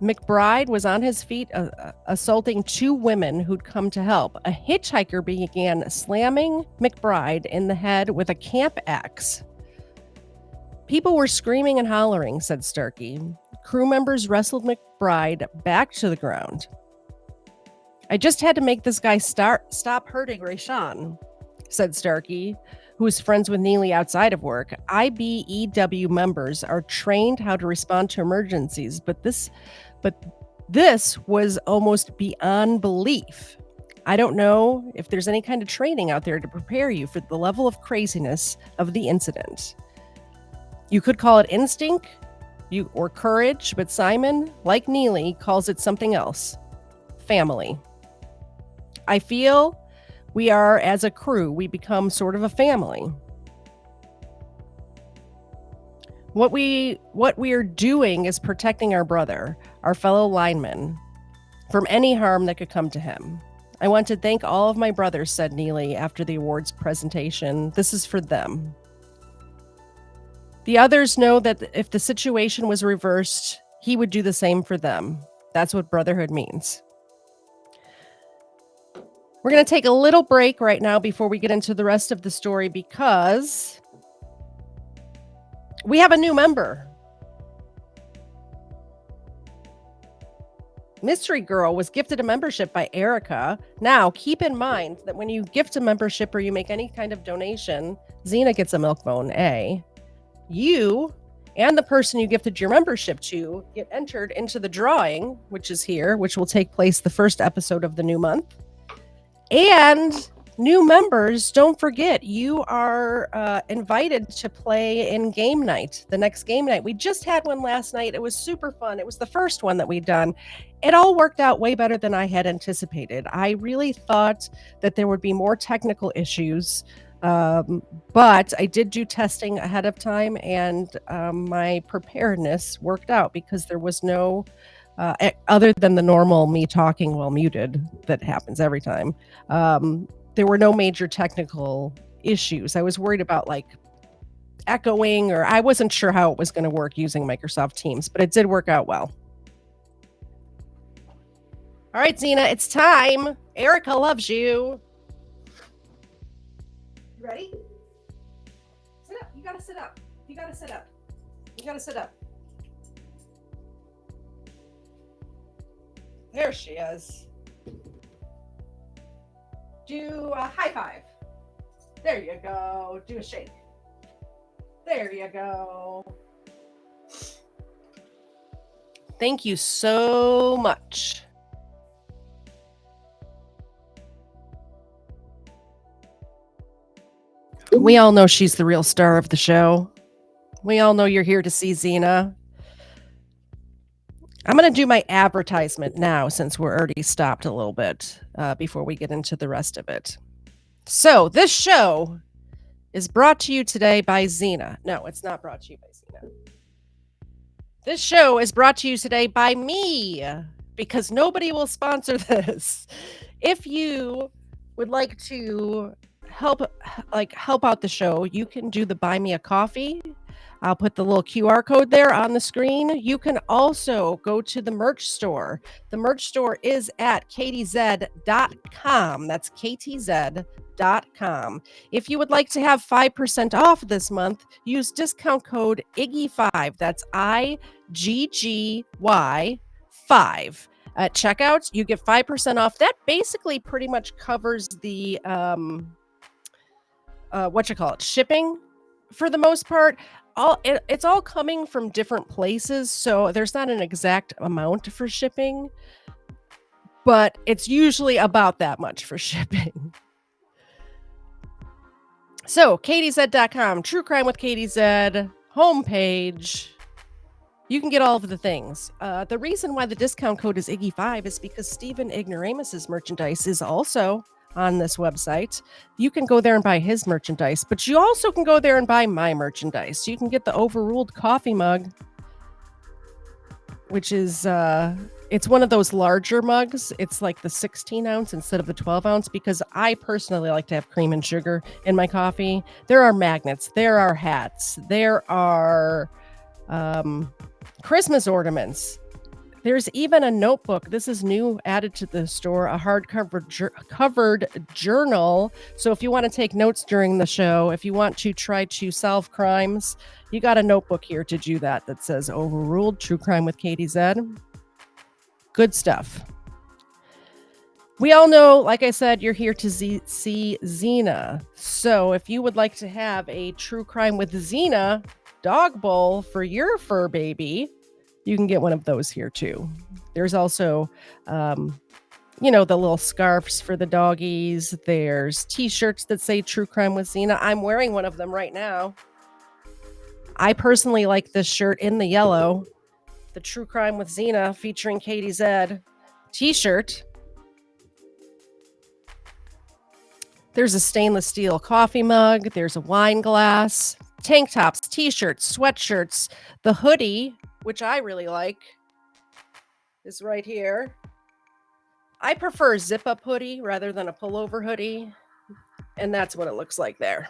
McBride was on his feet, assaulting 2 women who'd come to help. A hitchhiker began slamming McBride in the head with a camp axe. People were screaming and hollering, said Starkey. Crew members wrestled McBride back to the ground. I just had to make this guy stop hurting Rayshawn, said Starkey, who was friends with Neely outside of work. IBEW members are trained how to respond to emergencies, but this was almost beyond belief. I don't know if there's any kind of training out there to prepare you for the level of craziness of the incident. You could call it instinct or courage, but Simon, like Neely, calls it something else. Family. I feel we are, as a crew, we become sort of a family. What we are doing is protecting our brother, our fellow lineman, from any harm that could come to him. I want to thank all of my brothers, said Neely after the awards presentation. This is for them. The others know that if the situation was reversed, he would do the same for them. That's what brotherhood means. We're going to take a little break right now before we get into the rest of the story because we have a new member. Mystery Girl was gifted a membership by Erica. Now, keep in mind that when you gift a membership or you make any kind of donation, Xena gets a milk bone, A. You and the person you gifted your membership to get entered into the drawing, which is here, which will take place the first episode of the new month. And new members, don't forget, you are invited to play in game night, the next game night. We just had one last night. It was super fun. It was the first one that we'd done. It all worked out way better than I had anticipated. I really thought that there would be more technical issues, but I did do testing ahead of time, and my preparedness worked out because there was no... other than the normal me talking while muted that happens every time, there were no major technical issues. I was worried about like echoing, or I wasn't sure how it was going to work using Microsoft Teams, but it did work out well. All right, Xena, it's time. Erica loves you. You ready? Sit up. You gotta sit up. You gotta sit up. You gotta sit up. There she is. Do a high five. There you go. Do a shake. There you go. Thank you so much. We all know she's the real star of the show. We all know you're here to see Xena. I'm going to do my advertisement now since we're already stopped a little bit before we get into the rest of it. So this show is brought to you today by Xena. No, it's not brought to you by Xena. This show is brought to you today by me because nobody will sponsor this. If you would like to help out the show, you can do the Buy Me a Coffee. I'll put the little QR code there on the screen. You can also go to the merch store. The merch store is at ktz.com. That's ktz.com. If you would like to have 5% off this month, use discount code IGGY5. That's IGGY 5. At checkout, you get 5% off. That basically pretty much covers the shipping for the most part. It's all coming from different places, so there's not an exact amount for shipping, but it's usually about that much for shipping. So, KTZ.com, True Crime with KTZ, homepage. You can get all of the things. The reason why the discount code is IGGY5 is because Stephen Ignoramus's merchandise is also on this website. You can go there and buy his merchandise, but you also can go there and buy my merchandise. You can get the Overruled coffee mug, which is it's one of those larger mugs. It's like the 16 ounce instead of the 12 ounce because I personally like to have cream and sugar in my coffee. There are magnets, there are hats, there are Christmas ornaments. There's even a notebook. This is new, added to the store, a hardcover covered journal. So if you want to take notes during the show, if you want to try to solve crimes, you got a notebook here to do that says Overruled, True Crime with KTZ. Good stuff. We all know, like I said, you're here to see Xena. So if you would like to have a True Crime with Xena dog bowl for your fur baby, you can get one of those here too. There's also, the little scarves for the doggies. There's t-shirts that say True Crime with Xena. I'm wearing one of them right now. I personally like this shirt in the yellow, the True Crime with Xena featuring KTZ t-shirt. There's a stainless steel coffee mug. There's a wine glass, tank tops, t-shirts, sweatshirts, the hoodie, which I really like, is right here. I prefer a zip-up hoodie rather than a pullover hoodie, and that's what it looks like there.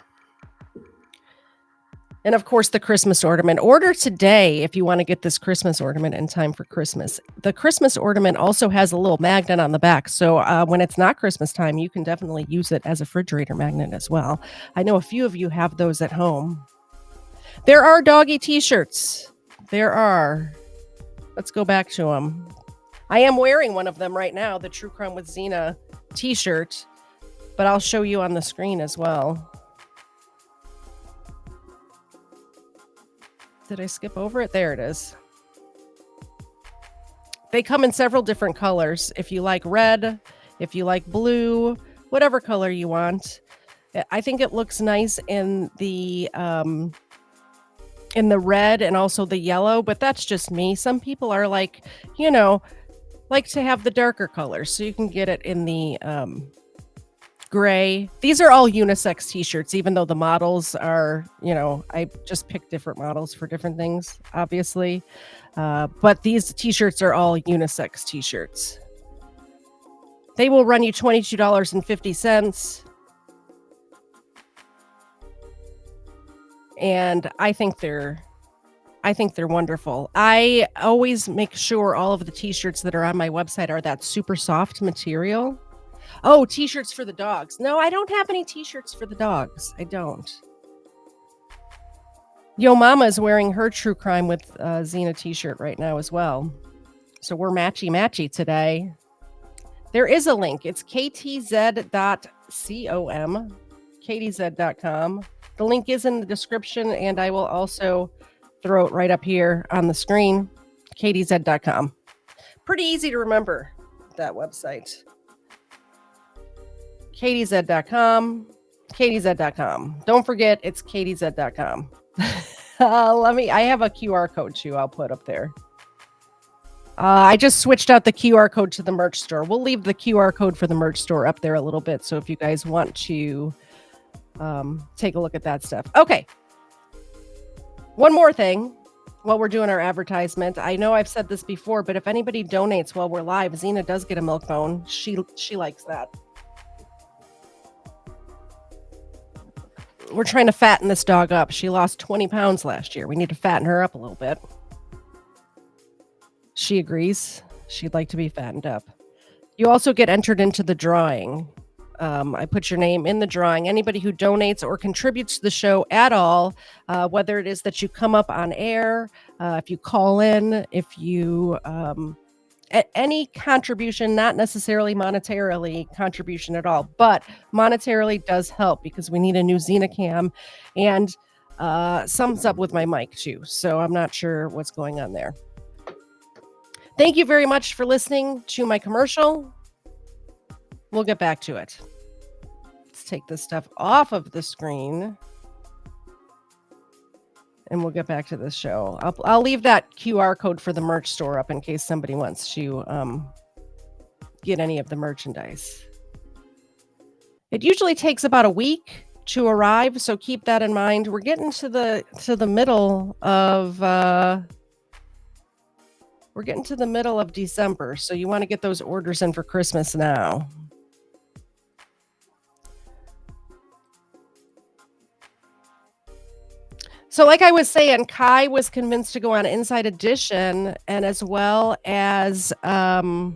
And of course, the Christmas ornament. Order today if you want to get this Christmas ornament in time for Christmas. The Christmas ornament also has a little magnet on the back, so when it's not Christmas time, you can definitely use it as a refrigerator magnet as well. I know a few of you have those at home. There are doggy t-shirts. There are. Let's go back to them. I am wearing one of them right now, the True Crime with Xena t-shirt, but I'll show you on the screen as well. Did I skip over it? There it is. They come in several different colors. If you like red, if you like blue, whatever color you want. I think it looks nice in the red and also the yellow, but that's just me. Some people are like to have the darker colors, so you can get it in the gray. These are all unisex t-shirts, even though the models are, I just picked different models for different things, obviously. But these t-shirts are all unisex t-shirts. They will run you $22.50. And I think they're wonderful. I always make sure all of the t-shirts that are on my website are that super soft material. Oh, t-shirts for the dogs. No, I don't have any t-shirts for the dogs. I don't. Yo Mama is wearing her True Crime with Xena t-shirt right now as well. So we're matchy-matchy today. There is a link. It's ktz.com. KatieZ.com. The link is in the description, and I will also throw it right up here on the screen, KatieZ.com. Pretty easy to remember, that website. KatieZ.com, KatieZ.com. Don't forget, it's KatieZ.com. I have a QR code too I'll put up there. I just switched out the QR code to the merch store. We'll leave the QR code for the merch store up there a little bit. So if you guys want to take a look at that stuff. Okay. One more thing while we're doing our advertisement. I know I've said this before, but if anybody donates while we're live, Xena does get a milk bone. She likes that. We're trying to fatten this dog up. She lost 20 pounds last year. We need to fatten her up a little bit. She agrees. She'd like to be fattened up. You also get entered into the drawing. I put your name in the drawing. Anybody who donates or contributes to the show at all, whether it is that you come up on air, if you call in, if you any contribution, not necessarily monetarily contribution at all, but monetarily does help because we need a new Xena cam, and something's up with my mic too. So I'm not sure what's going on there. Thank you very much for listening to my commercial. We'll get back to it. Let's take this stuff off of the screen. And we'll get back to this show. I'll leave that QR code for the merch store up in case somebody wants to get any of the merchandise. It usually takes about a week to arrive, so keep that in mind. We're getting to the middle of December, so you want to get those orders in for Christmas now. So like I was saying, Kai was convinced to go on Inside Edition, and as well as the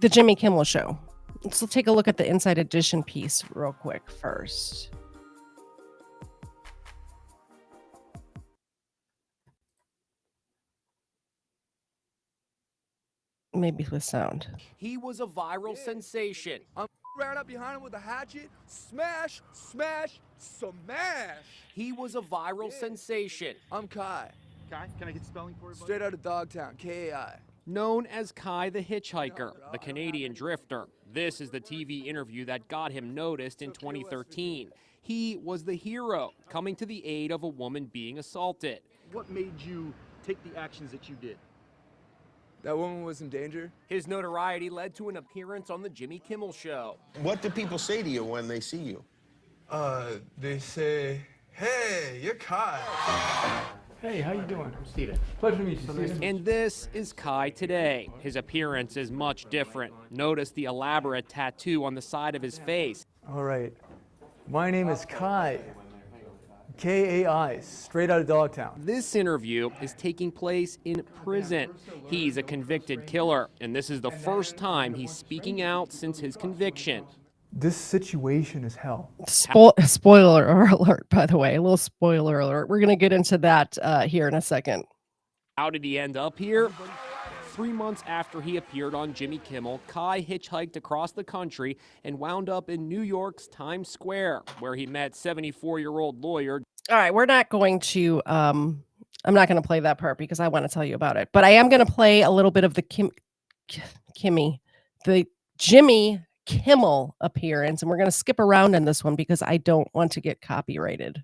Jimmy Kimmel show. Let's take a look at the Inside Edition piece real quick first. Maybe with sound. He was a viral sensation. Ran up behind him with a hatchet. Smash, smash, smash. He was a viral sensation. I'm Kai. Kai, can I get spelling for you, buddy? Straight out of Dogtown, Kai. Known as Kai the Hitchhiker, the Canadian drifter. This is the TV interview that got him noticed in 2013. He was the hero, coming to the aid of a woman being assaulted. What made you take the actions that you did? That woman was in danger. His notoriety led to an appearance on the Jimmy Kimmel show. What do people say to you when they see you? They say, hey, you're Kai. Hey, how you doing? I'm Steven. Pleasure to meet you, Steven. And this is Kai today. His appearance is much different. Notice the elaborate tattoo on the side of his face. All right. My name is Kai. Kai, straight out of Dogtown. This interview is taking place in prison. He's a convicted killer, and this is the first time he's speaking out since his conviction. This situation is hell. Spoiler alert, by the way. A little spoiler alert. We're going to get into that here in a second. How did he end up here? 3 months after he appeared on Jimmy Kimmel, Kai hitchhiked across the country and wound up in New York's Times Square, where he met 74-year-old lawyer. All right, we're not going to I'm not going to play that part because I want to tell you about it. But I am going to play a little bit of the Jimmy Kimmel appearance, and we're going to skip around in this one because I don't want to get copyrighted.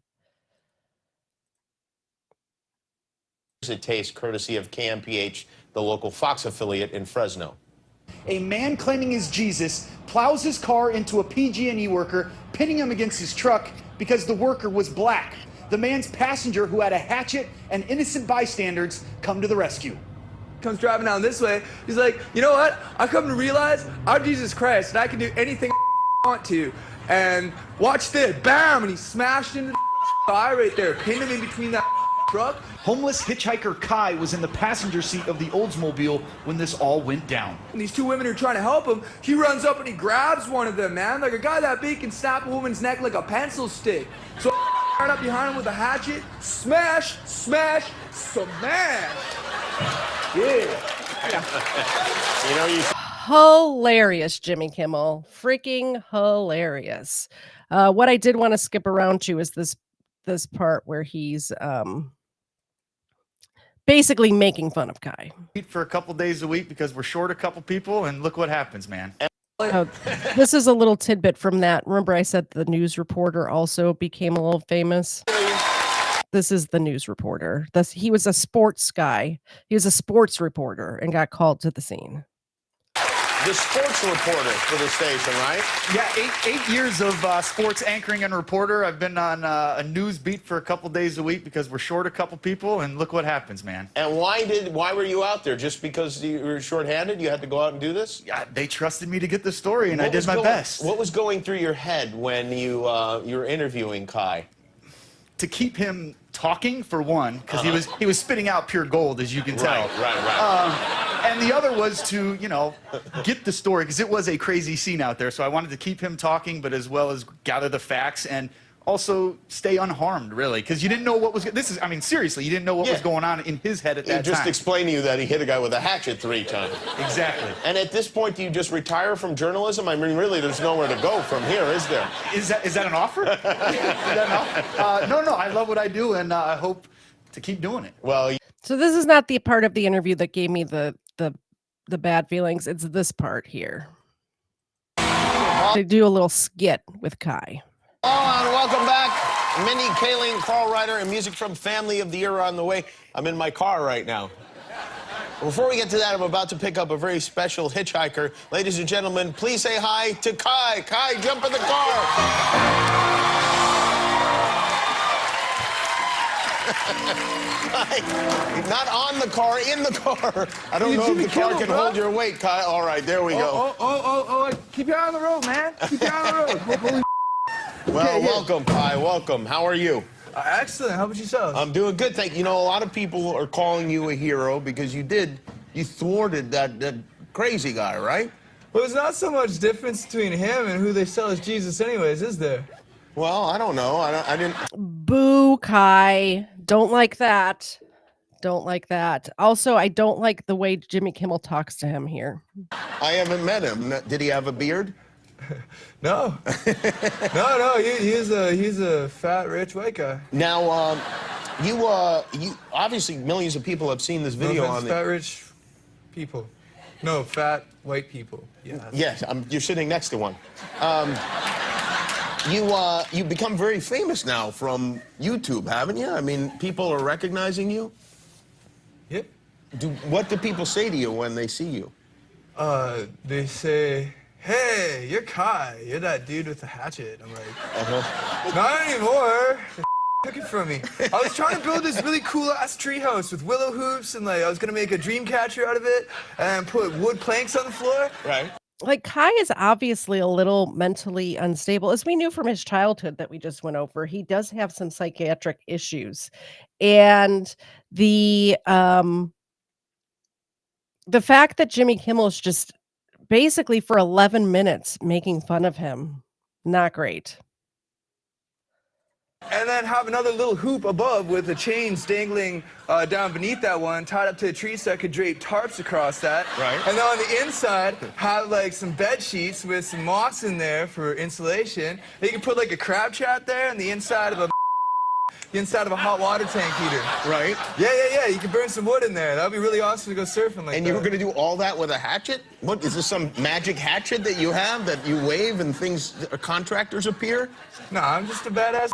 It tastes courtesy of KMPH, the local Fox affiliate in Fresno. A man claiming he's Jesus plows his car into a PG&E worker, pinning him against his truck because the worker was black. The man's passenger, who had a hatchet, and innocent bystanders come to the rescue. Comes driving down this way. He's like, you know what? I come to realize I'm Jesus Christ and I can do anything I want to. And watch this, bam! And he smashed into the guy right there, pinned him in between that truck. Homeless hitchhiker Kai was in the passenger seat of the Oldsmobile when this all went down. And these two women are trying to help him. He runs up and he grabs one of them, man. Like a guy that big can snap a woman's neck like a pencil stick. So ran up behind him with a hatchet. Smash, smash, smash. Yeah. You know, you Hilarious, Jimmy Kimmel. Freaking hilarious. What I did want to skip around to is this part where he's basically making fun of Kai. Eat for a couple days a week because we're short a couple people, and look what happens, man. This is a little tidbit from that. Remember I said the news reporter also became a little famous? This is the news reporter. He was a sports guy. He was a sports reporter and got called to the scene. The sports reporter for the station, right? Yeah, eight years of sports anchoring and reporter. I've been on a news beat for a couple days a week because we're short a couple people, and look what happens, man. And why were you out there? Just because you were shorthanded, you had to go out and do this? Yeah, they trusted me to get the story, and I did my best. What was going through your head when you were interviewing Kai? To keep him talking, for one, because he was spitting out pure gold, as you can tell. Right. And the other was to, get the story, because it was a crazy scene out there. So I wanted to keep him talking, but as well as gather the facts and also stay unharmed, really, because you didn't know what was. Seriously, you didn't know what was going on in his head at that time. Just explain to you that he hit a guy with a hatchet 3 times. Exactly. And at this point, do you just retire from journalism? I mean, really, there's nowhere to go from here, is there? Is that an offer? Is that an offer? No. I love what I do, and I hope to keep doing it. Well. So this is not the part of the interview that gave me the bad feelings. It's this part here. They do a little skit with Kai. Hello and welcome back. Minnie, Kayleen, Carl Ryder, and music from Family of the Year are on the way. I'm in my car right now. Before we get to that, I'm about to pick up a very special hitchhiker. Ladies and gentlemen, please say hi to Kai. Kai, jump in the car. Not on the car, in the car. I don't know if the car can hold your weight, Kai. All right, there we go. Oh, keep your eye on the road, man. Keep your eye on the road. Holy well, welcome, Kai, welcome. How are you? Excellent. How about yourself? I'm doing good, thank you. You know, a lot of people are calling you a hero because you thwarted that crazy guy, right? Well, there's not so much difference between him and who they sell as Jesus anyways, is there? Well, I don't know. I didn't... Boo, Kai. Don't like that. Don't like that. Also, I don't like the way Jimmy Kimmel talks to him here. I haven't met him. Did he have a beard? No. No, he's a fat, rich white guy. Now, you obviously millions of people have seen this video on the... fat, rich people. No, fat, white people. Yeah. Yes, you're sitting next to one. You become very famous now from YouTube, haven't you? I mean, people are recognizing you? Yep. What do people say to you when they see you? They say, hey, you're Kai. You're that dude with the hatchet. I'm like, not anymore. Took it from me. I was trying to build this really cool-ass treehouse with willow hoops, and I was gonna make a dream catcher out of it and put wood planks on the floor. Right. Like, Kai is obviously a little mentally unstable, as we knew from his childhood that we just went over. He does have some psychiatric issues, and the fact that Jimmy Kimmel is just basically for 11 minutes making fun of him, not great. And then have another little hoop above with the chains dangling down beneath that one, tied up to a tree so I could drape tarps across that. Right. And then on the inside, have like some bed sheets with some moss in there for insulation. And you can put like a crab trap there on the inside of a hot water tank heater. Right. Yeah. You can burn some wood in there. That would be really awesome to go surfing like that. And you were going to do all that with a hatchet? What, is this some magic hatchet that you have that you wave and contractors appear? No, I'm just a badass.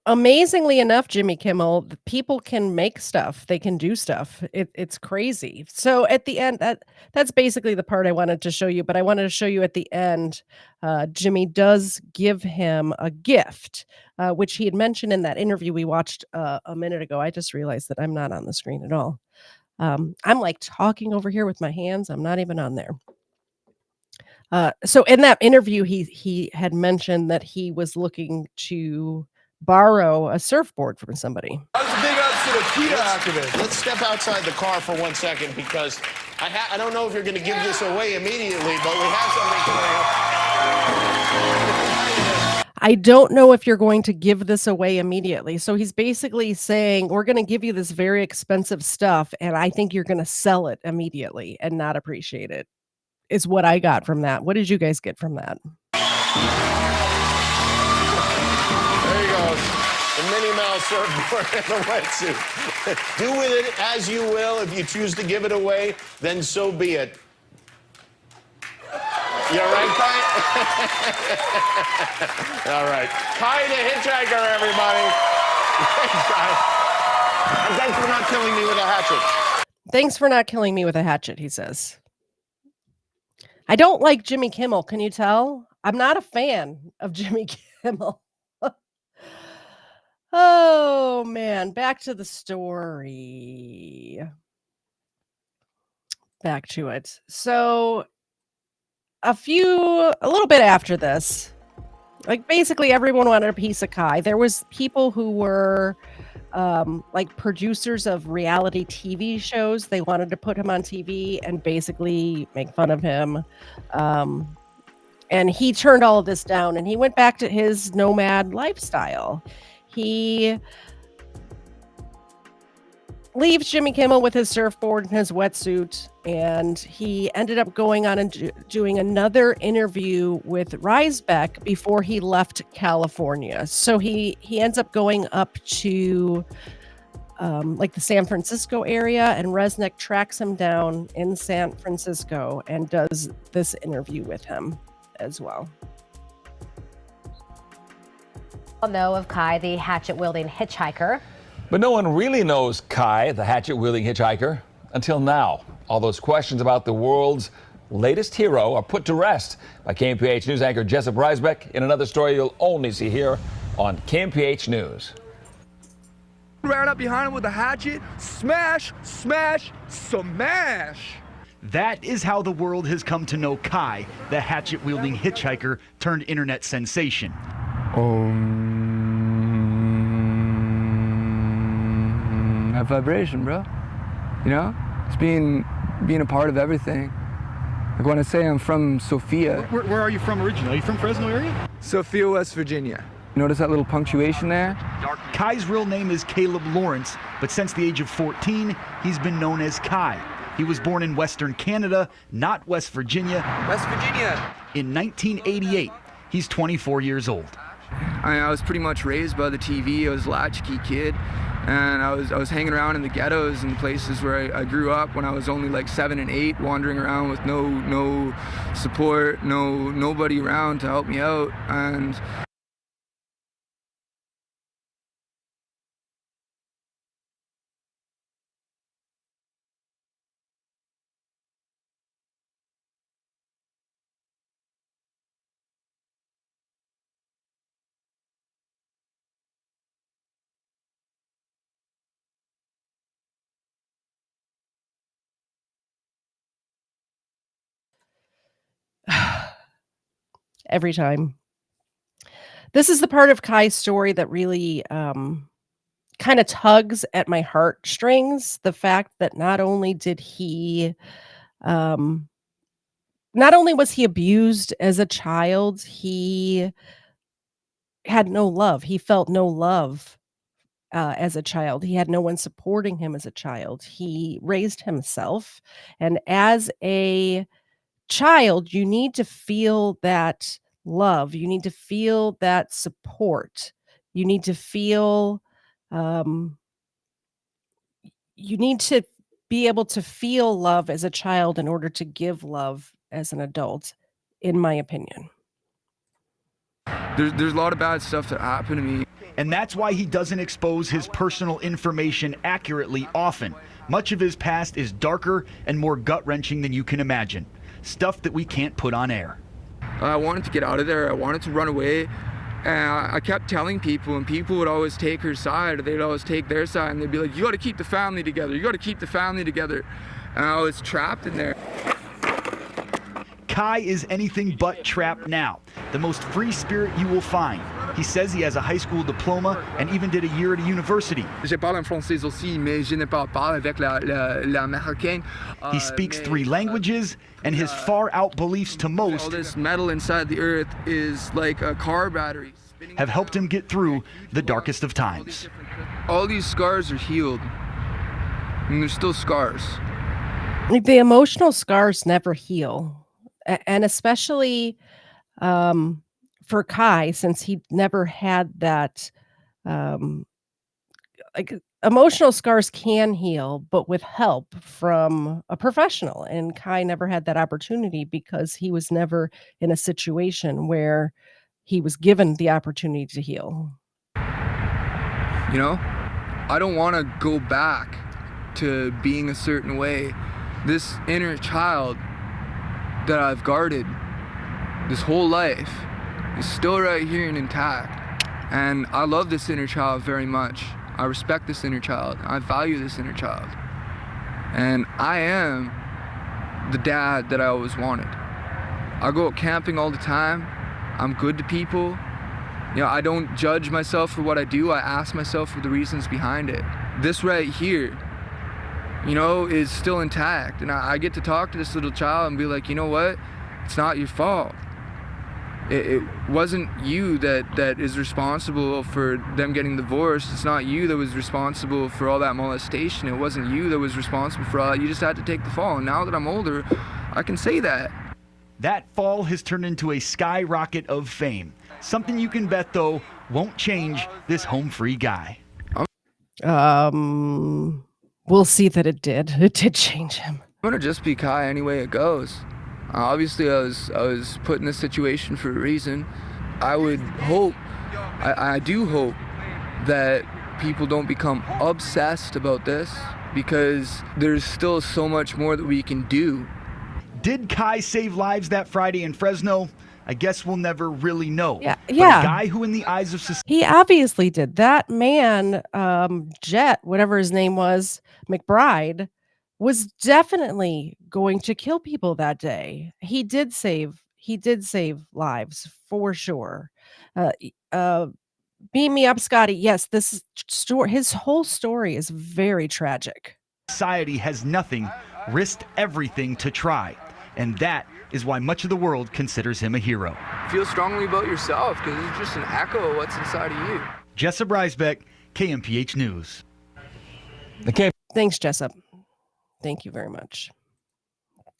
Amazingly enough, Jimmy Kimmel, people can make stuff. They can do stuff. It's crazy. So at the end, that's basically the part I wanted to show you. But I wanted to show you at the end, Jimmy does give him a gift, which he had mentioned in that interview we watched a minute ago. I just realized that I'm not on the screen at all. I'm like talking over here with my hands. I'm not even on there. So in that interview, he had mentioned that he was looking to borrow a surfboard from somebody. I was a big upset of PETA activist. Let's step outside the car for 1 second because I don't know if you're going to give this away immediately, but we have something coming up. I don't know if you're going to give this away immediately. So he's basically saying, we're going to give you this very expensive stuff, and I think you're going to sell it immediately and not appreciate it. is what I got from that. What did you guys get from that? There he goes. The Minnie Mouse surfboard and the wetsuit. Do with it as you will. If you choose to give it away, then so be it. You all right, Kai? All right. Kai the Hitchhiker, everybody. Thanks, Kai. And thanks for not killing me with a hatchet. Thanks for not killing me with a hatchet, he says. I don't like Jimmy Kimmel. Can you tell? I'm not a fan of Jimmy Kimmel. Oh, man. Back to the story. Back to it. So, a little bit after this, like basically everyone wanted a piece of Kai. There was people who were like producers of reality TV shows. They wanted to put him on TV and basically make fun of him. And he turned all of this down and he went back to his nomad lifestyle. He leaves Jimmy Kimmel with his surfboard and his wetsuit, and he ended up going on and doing another interview with Riesbeck before he left California. So he ends up going up to like the San Francisco area, and Resnick tracks him down in San Francisco and does this interview with him as well. All know of Kai, the hatchet-wielding hitchhiker. But no one really knows Kai, the hatchet-wielding hitchhiker, until now. All those questions about the world's latest hero are put to rest by KMPH News anchor Jessup Riesbeck in another story you'll only see here on KMPH News. Ran up behind him with a hatchet, smash, smash, smash. That is how the world has come to know Kai, the hatchet-wielding hitchhiker turned internet sensation. That vibration, bro. You know, it's being a part of everything. Like when I say I'm from Sophia. Where are you from originally? Are you from Fresno area? Sophia, West Virginia. Notice that little punctuation there? Kai's real name is Caleb Lawrence, but since the age of 14, he's been known as Kai. He was born in Western Canada, not West Virginia. West Virginia. In 1988, he's 24 years old. I was pretty much raised by the TV. I was a latchkey kid, and I was hanging around in the ghettos and places where I grew up when I was only like 7 and 8, wandering around with no support, nobody around to help me out. And every time. This is the part of Kai's story that really kind of tugs at my heartstrings. The fact that not only was he abused as a child, he had no love. He felt no love as a child. He had no one supporting him as a child. He raised himself, and as a child, you need to feel that love. You need to feel that support. You need to feel, you need to be able to feel love as a child in order to give love as an adult, in my opinion. there's a lot of bad stuff that happened to me. And that's why he doesn't expose his personal information accurately often. Much of his past is darker and more gut-wrenching than you can imagine. Stuff that we can't put on air. I wanted to get out of there. I wanted to run away. And I kept telling people, and people would always take her side, or they'd always take their side, and they'd be like, you got to keep the family together. You got to keep the family together. And I was trapped in there. Kai is anything but trapped now. The most free spirit you will find. He says he has a high school diploma and even did a year at a university. Je parle en français aussi, mais je ne parle pas avec l'américaine. He speaks 3 languages, and his far-out beliefs to most All this metal inside the earth is like a car battery. have helped him get through the darkest of times. All these scars are healed, and there's still scars. Like, the emotional scars never heal. And especially for Kai, since he never had that, um, like emotional scars can heal, but with help from a professional. And Kai never had that opportunity because he was never in a situation where he was given the opportunity to heal. You know, I don't want to go back to being a certain way. This inner child that I've guarded this whole life is still right here and intact. And I love this inner child very much. I respect this inner child. I value this inner child. And I am the dad that I always wanted. I go out camping all the time. I'm good to people. You know, I don't judge myself for what I do. I ask myself for the reasons behind it. This right here, you know, is still intact. And I get to talk to this little child and be like, you know what? It's not your fault. It wasn't you that is responsible for them getting divorced. It's not you that was responsible for all that molestation. It wasn't you that was responsible for all that. You just had to take the fall. And now that I'm older, I can say that. That fall has turned into a skyrocket of fame. Something you can bet, though, won't change this home free guy. We'll see that it did. It did change him. I'm gonna just be Kai any way it goes. Obviously, I was put in this situation for a reason. I would hope, I do hope that people don't become obsessed about this, because there's still so much more that we can do. Did Kai save lives that Friday in Fresno? I guess we'll never really know. Yeah. But a guy who in the eyes of society... He obviously did. That man, Jet, whatever his name was, McBride, was definitely going to kill people that day. He did save lives for sure. Beam me up, Scotty. Yes, this story, his whole story is very tragic. Society has nothing, risked everything to try. And that is why much of the world considers him a hero. Feel strongly about yourself, because it's just an echo of what's inside of you. Jessup Reisbeck, KMPH News. Thanks, Jessup. Thank you very much.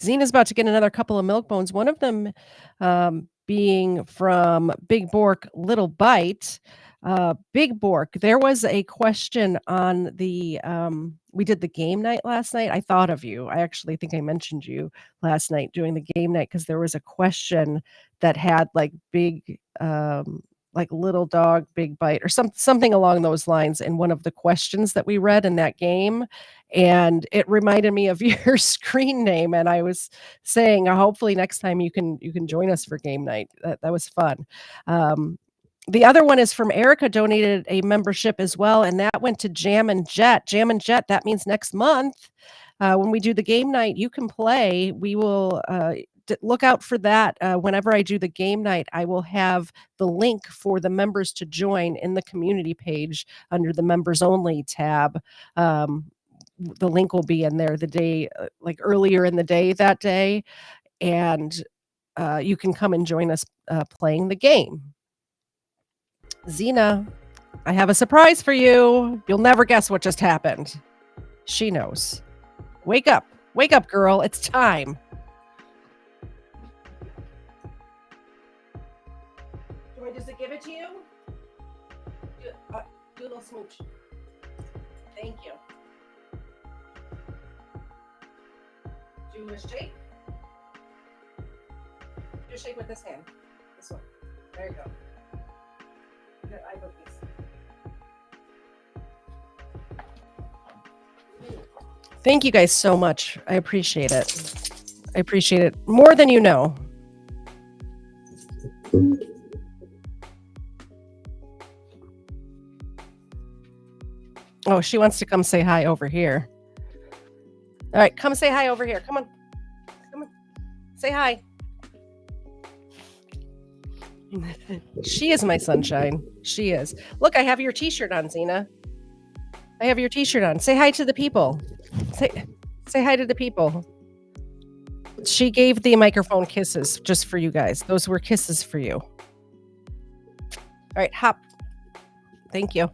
Zena's about to get another couple of milk bones. One of them being from Big Bork Little Bite. Big Bork, there was a question on the we did the game night last night. I thought of you. I actually think I mentioned you last night doing the game night, because there was a question that had like big like little dog big bite or something along those lines in one of the questions that we read in that game, and it reminded me of your screen name, and I was saying hopefully next time you can join us for game night. That was fun. The other one is from Erica, donated a membership as well, and that went to Jam and Jet. Jam and Jet, that means next month when we do the game night, you can play. We will look out for that. Whenever I do the game night, I will have the link for the members to join in the community page under the members only tab. The link will be in there the day, like earlier in the day that day, and you can come and join us playing the game. Zena, I have a surprise for you. You'll never guess what just happened. She knows. Wake up, girl. It's time. Do I just give it to you? Do a little smooch. Thank you. Do a shake. Do a shake with this hand. This one. There you go. Good eye cookies. Thank you guys so much. I appreciate it. I appreciate it more than you know. Oh, she wants to come say hi over here. All right, come say hi over here. Come on. Come on. Say hi. She is my sunshine. She is. Look, I have your t-shirt on, Zena. I have your t-shirt on. Say hi to the people. Say hi to the people. She gave the microphone kisses just for you guys. Those were kisses for you. All right, hop. Thank you.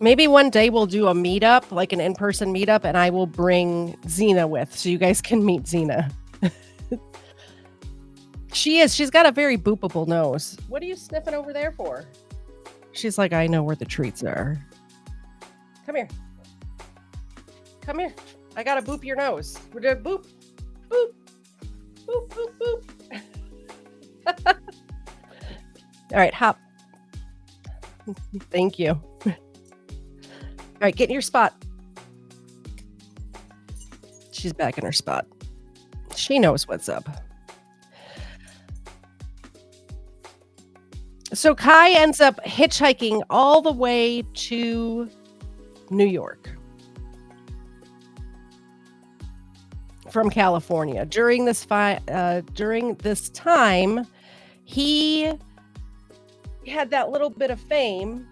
Maybe one day we'll do a meetup, like an in-person meetup, and I will bring Xena with so you guys can meet Xena. She's got a very boopable nose. What are you sniffing over there for? She's like, I know where the treats are. Come here. Come here. I gotta boop your nose. We're gonna boop, boop, boop, boop, boop. All right, hop. Thank you. All right, get in your spot. She's back in her spot. She knows what's up. So Kai ends up hitchhiking all the way to New York from California. During this time, he had that little bit of fame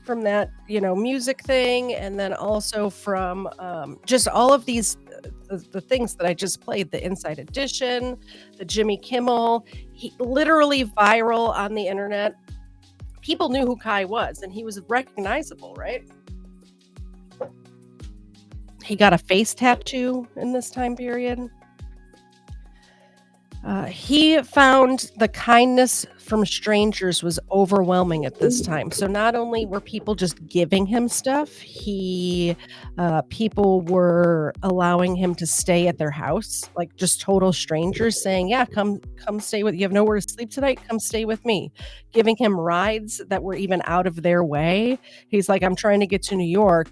from that, music thing, and then also from just all of these the things that I just played, the Inside Edition, the Jimmy Kimmel. He literally viral on the internet. People knew who Kai was, and he was recognizable, right? He got a face tattoo in this time period. He found the kindness from strangers was overwhelming at this time. So not only were people just giving him stuff, people were allowing him to stay at their house, like just total strangers saying, yeah, come stay with you. Have nowhere to sleep tonight? Come stay with me. Giving him rides that were even out of their way. He's like, I'm trying to get to New York.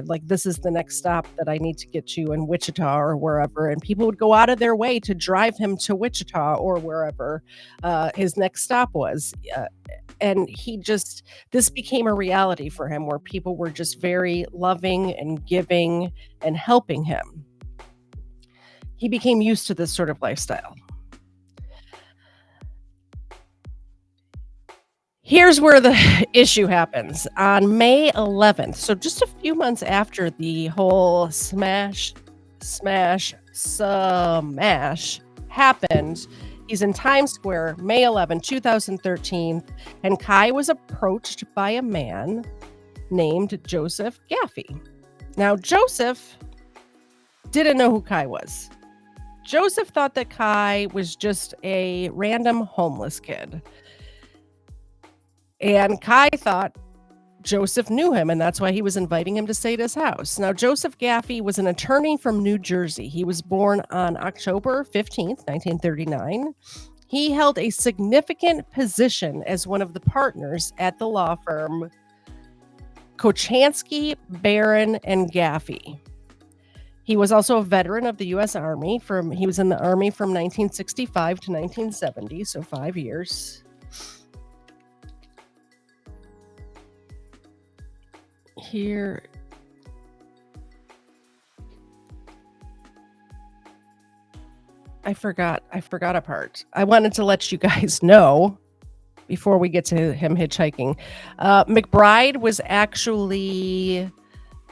Like, this is the next stop that I need to get to in Wichita or wherever. And people would go out of their way to drive him to Wichita or wherever his next stop was. And this became a reality for him where people were just very loving and giving and helping him. He became used to this sort of lifestyle. Here's where the issue happens. On May 11th, so just a few months after the whole smash happened, he's in Times Square, May 11, 2013, and Kai was approached by a man named Joseph Gaffey. Now, Joseph didn't know who Kai was. Joseph thought that Kai was just a random homeless kid. And Kai thought Joseph knew him, and that's why he was inviting him to stay at his house. Now, Joseph Gaffey was an attorney from New Jersey. He was born on October 15th, 1939. He held a significant position as one of the partners at the law firm Kochanski, Barron, and Gaffey. He was also a veteran of the U.S. Army. He was in the Army from 1965 to 1970, so 5 years. Here, I forgot a part. I wanted to let you guys know before we get to him hitchhiking. McBride was actually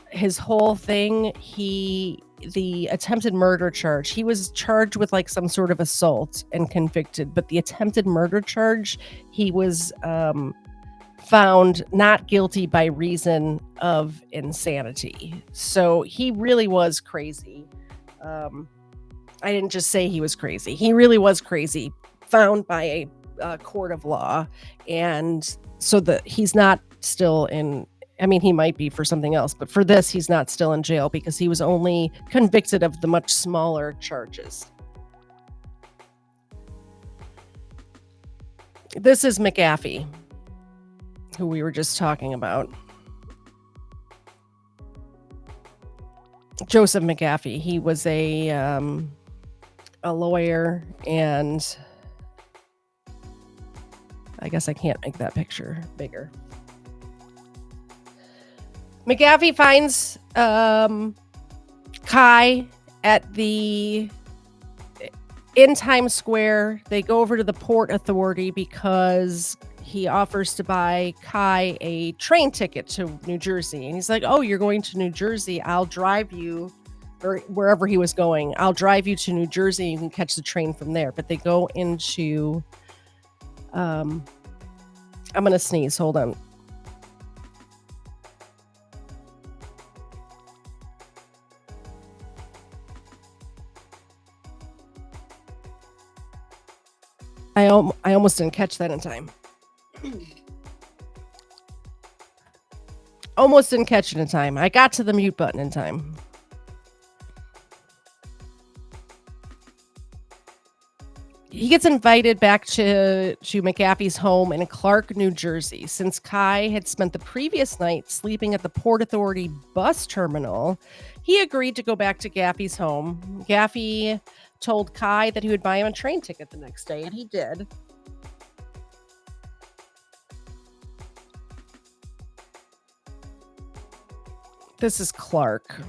his whole thing. The attempted murder charge. He was charged with like some sort of assault and convicted, but the attempted murder charge, he was found not guilty by reason of insanity. So he really was crazy. I didn't just say he was crazy. He really was crazy, found by a court of law. And so he's not still in, I mean, he might be for something else, but for this, he's not still in jail because he was only convicted of the much smaller charges. This is McGaffey, who we were just talking about. Joseph McGaffey. He was a lawyer, and I guess I can't make that picture bigger. McGaffey finds Kai in Times Square. They go over to the Port Authority because he offers to buy Kai a train ticket to New Jersey. And he's like, oh, you're going to New Jersey. I'll drive you, or wherever he was going. I'll drive you to New Jersey. You can catch the train from there. But they go into, I'm going to sneeze. Hold on. I almost didn't catch that in time. Almost didn't catch it in time. I got to the mute button in time. He gets invited back to McAfee's home in Clark, New Jersey. Since Kai had spent the previous night sleeping at the Port Authority bus terminal, he agreed to go back to Gaffey's home. Gaffey told Kai that he would buy him a train ticket the next day, and he did. This is Clark,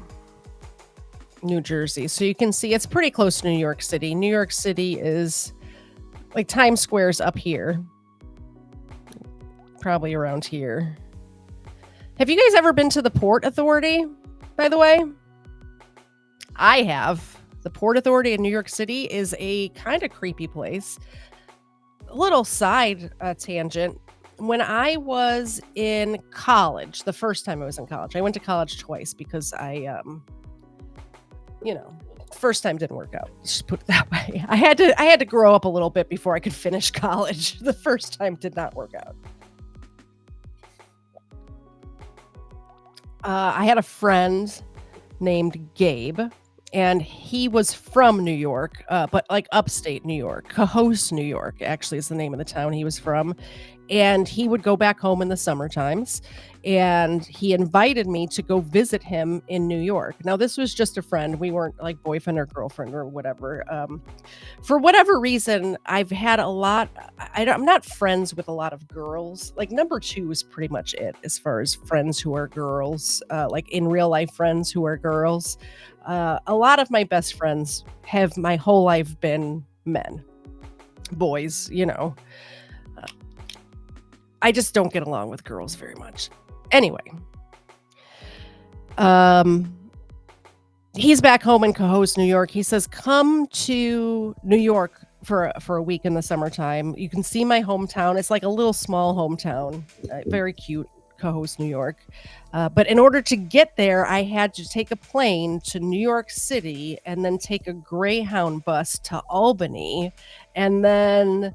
New Jersey. So you can see it's pretty close to New York City. New York City is like Times Square's up here. Probably around here. Have you guys ever been to the Port Authority, by the way? I have. The Port Authority in New York City is a kind of creepy place. A little side tangent. When I was in college, the first time I was in college, I went to college twice because I, first time didn't work out. Just put it that way. I had to grow up a little bit before I could finish college. The first time did not work out. I had a friend named Gabe, and he was from New York, but like upstate New York. Cohoes, New York, actually is the name of the town he was from. And he would go back home in the summer times, and he invited me to go visit him in New York. Now, this was just a friend. We weren't like boyfriend or girlfriend or whatever. For whatever reason, I've had a lot. I'm not friends with a lot of girls. Like number 2 is pretty much it as far as friends who are girls, like in real life friends who are girls. A lot of my best friends have my whole life been men, boys, I just don't get along with girls very much. Anyway, he's back home in Cohoes, New York. He says, come to New York for a week in the summertime. You can see my hometown. It's like a little small hometown, very cute, Cohoes, New York. But in order to get there, I had to take a plane to New York City and then take a Greyhound bus to Albany. And then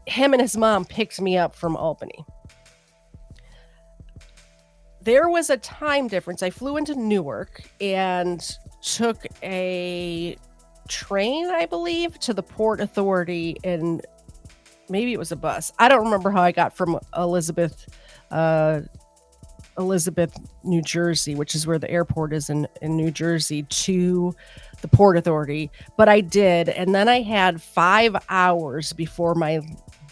him and his mom picked me up from Albany. There was a time difference. I flew into Newark and took a train, I believe, to the Port Authority, and maybe it was a bus. I don't remember how I got from Elizabeth, New Jersey, which is where the airport is in New Jersey, to the Port Authority, but I did. And then I had 5 hours before my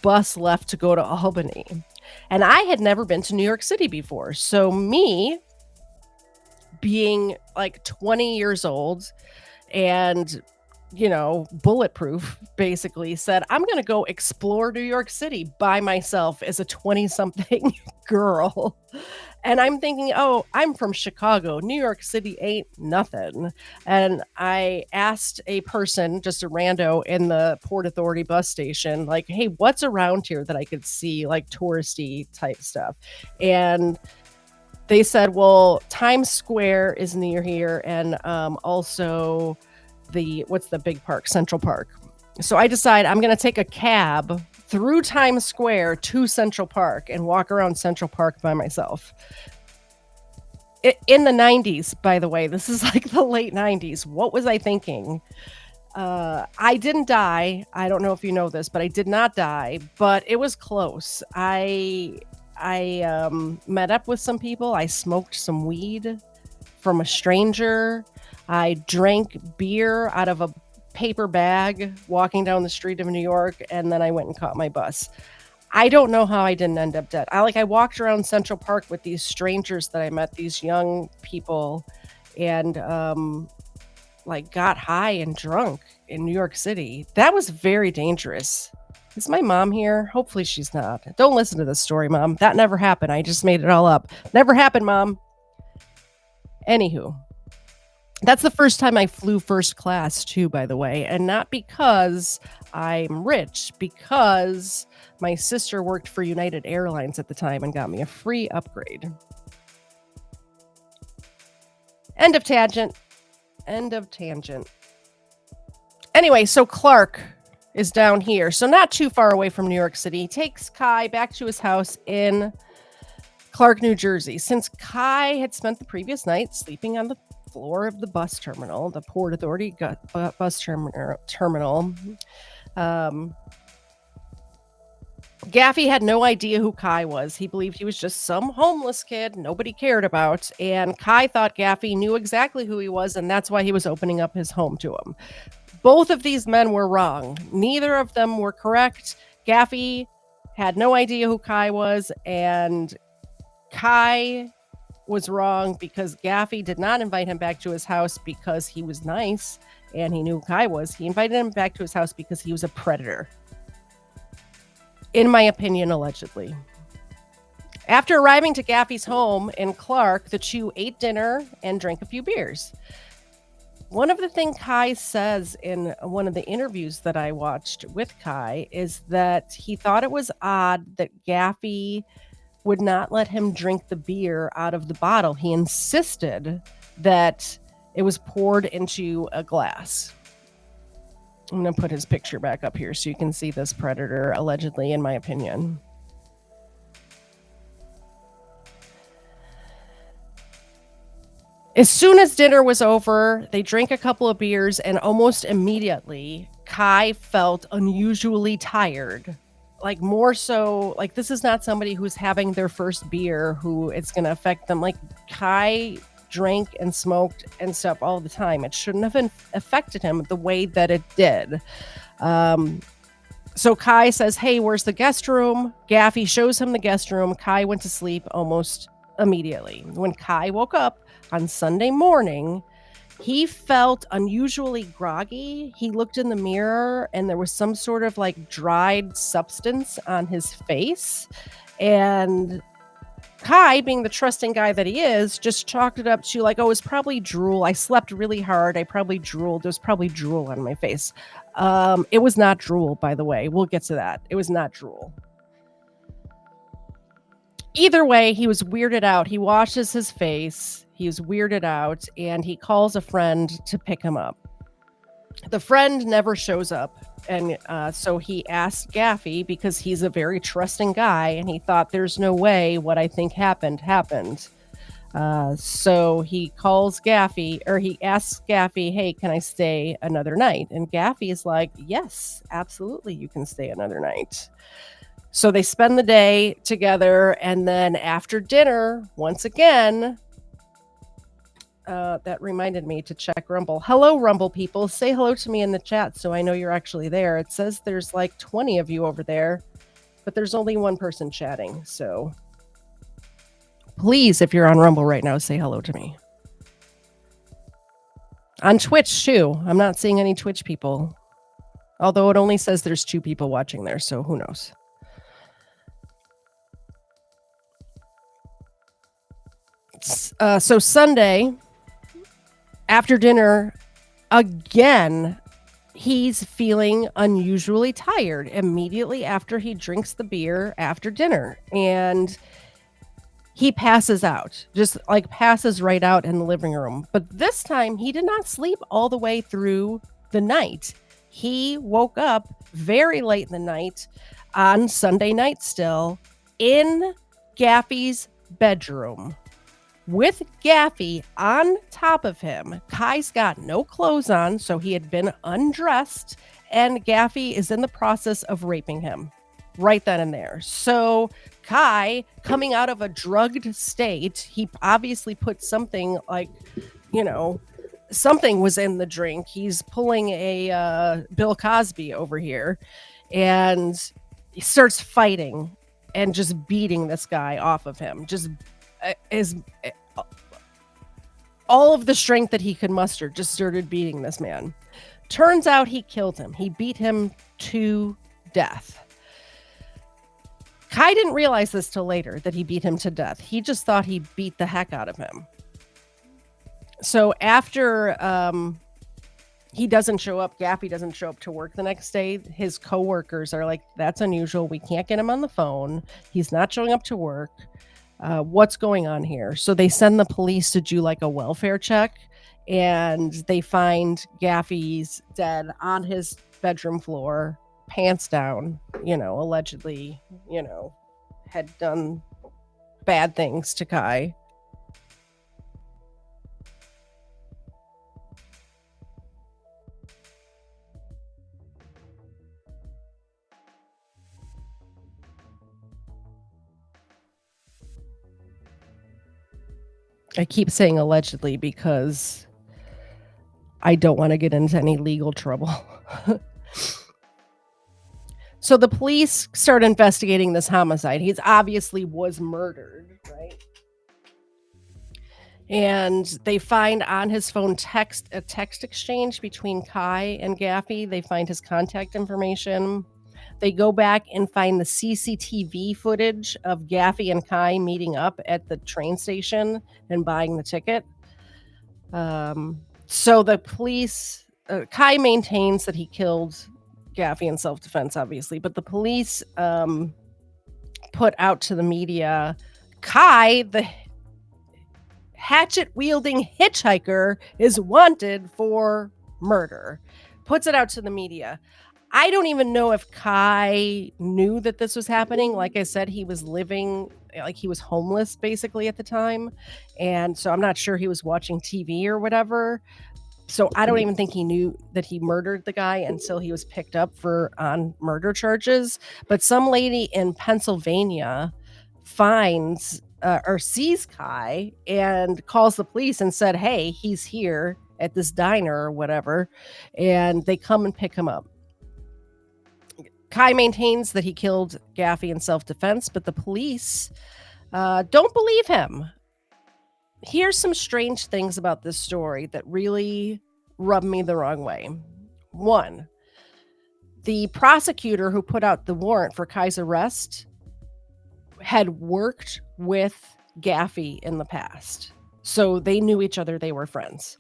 bus left to go to Albany. And I had never been to New York City before. So me being like 20 years old and, bulletproof, basically said, I'm going to go explore New York City by myself as a 20-something girl. And I'm thinking, oh, I'm from Chicago. New York City ain't nothing. And I asked a person, just a rando in the Port Authority bus station, like, hey, what's around here that I could see, like touristy type stuff? And they said, well, Times Square is near here. And also what's the big park? Central Park. So I decide I'm going to take a cab through Times Square to Central Park and walk around Central Park by myself. In the 90s, by the way, this is like the late 90s. What was I thinking? I didn't die. I don't know if you know this, but I did not die, but it was close. I met up with some people. I smoked some weed from a stranger. I drank beer out of a paper bag walking down the street of New York, and then I went and caught my bus. I don't know how I didn't end up dead. I walked around Central Park with these strangers that I met, these young people, and got high and drunk in New York City. That was very dangerous. Is my mom here? Hopefully she's not. Don't listen to this story, Mom. That never happened. I just made it all up. Never happened, Mom. Anywho. That's the first time I flew first class, too, by the way. And not because I'm rich, because my sister worked for United Airlines at the time and got me a free upgrade. End of tangent. Anyway, so Clark is down here. So not too far away from New York City. He takes Kai back to his house in Clark, New Jersey. Since Kai had spent the previous night sleeping on the floor of the bus terminal, the Port Authority bus terminal, Gaffey had no idea who Kai was. He believed he was just some homeless kid nobody cared about. And Kai thought Gaffey knew exactly who he was, and that's why he was opening up his home to him. Both of these men were wrong. Neither of them were correct. Gaffey had no idea who Kai was, and Kai was wrong because Gaffey did not invite him back to his house because he was nice and he knew who Kai was. He invited him back to his house because he was a predator. In my opinion, allegedly. After arriving to Gaffey's home in Clark, the two ate dinner and drank a few beers. One of the things Kai says in one of the interviews that I watched with Kai is that he thought it was odd that Gaffey would not let him drink the beer out of the bottle. He insisted that it was poured into a glass. I'm going to put his picture back up here so you can see this predator, allegedly, in my opinion. As soon as dinner was over, they drank a couple of beers, and almost immediately, Kai felt unusually tired. Like, more so, like, this is not somebody who's having their first beer who it's going to affect them. Like, Kai drank and smoked and stuff all the time. It shouldn't have affected him the way that it did. So Kai says, hey, where's the guest room? Gaffey shows him the guest room. Kai went to sleep almost immediately. When Kai woke up on Sunday morning, he felt unusually groggy. He looked in the mirror and there was some sort of like dried substance on his face. And Kai, being the trusting guy that he is, just chalked it up to like, oh, it's probably drool. I slept really hard. I probably drooled. There's probably drool on my face. It was not drool, by the way. We'll get to that. It was not drool. Either way, he was weirded out. He washes his face. He was weirded out, and he calls a friend to pick him up. The friend never shows up, and so he asked Gaffey, because he's a very trusting guy, and he thought there's no way what I think happened. So he calls Gaffey, or he asks Gaffey, hey, can I stay another night? And Gaffey is like, yes, absolutely, you can stay another night. So they spend the day together, and then after dinner, once again, that reminded me to check Rumble. Hello, Rumble people. Say hello to me in the chat so I know you're actually there. It says there's like 20 of you over there, but there's only one person chatting. So please, if you're on Rumble right now, say hello to me. On Twitch, too. I'm not seeing any Twitch people. Although it only says there's 2 people watching there, so who knows? So Sunday, after dinner, again, he's feeling unusually tired immediately after he drinks the beer after dinner. And he passes out, just like passes right out in the living room. But this time, he did not sleep all the way through the night. He woke up very late in the night on Sunday night still in Gaffey's bedroom. With Gaffey on top of him. Kai's got no clothes on, so he had been undressed, and Gaffey is in the process of raping him right then and there. So Kai, coming out of a drugged state, he obviously put something like, something was in the drink. He's pulling a Bill Cosby over here, and he starts fighting and just beating this guy off of him. Just all of the strength that he could muster, just started beating this man. Turns out he killed him. He beat him to death. Kai didn't realize this till later, that he beat him to death. He just thought he beat the heck out of him. So after he doesn't show up, Gaffey doesn't show up to work the next day, his coworkers are like, that's unusual. We can't get him on the phone. He's not showing up to work. What's going on here? So they send the police to do like a welfare check, and they find Gaffey's dead on his bedroom floor pants down, allegedly, had done bad things to Kai. I keep saying allegedly because I don't want to get into any legal trouble. So the police start investigating this homicide. He obviously was murdered, right? And they find on his phone a text exchange between Kai and Gaffey. They find his contact information. They go back and find the CCTV footage of Gaffey and Kai meeting up at the train station and buying the ticket. So the police, Kai maintains that he killed Gaffey in self-defense, obviously, but the police put out to the media, Kai, the hatchet-wielding hitchhiker, is wanted for murder. Puts it out to the media. I don't even know if Kai knew that this was happening. Like I said, he was living, like he was homeless basically at the time. And so I'm not sure he was watching TV or whatever. So I don't even think he knew that he murdered the guy until he was picked up on murder charges. But some lady in Pennsylvania finds or sees Kai and calls the police and said, hey, he's here at this diner or whatever. And they come and pick him up. Kai maintains that he killed Gaffey in self-defense, but the police don't believe him. Here's some strange things about this story that really rub me the wrong way. One, the prosecutor who put out the warrant for Kai's arrest had worked with Gaffey in the past. So they knew each other. They were friends.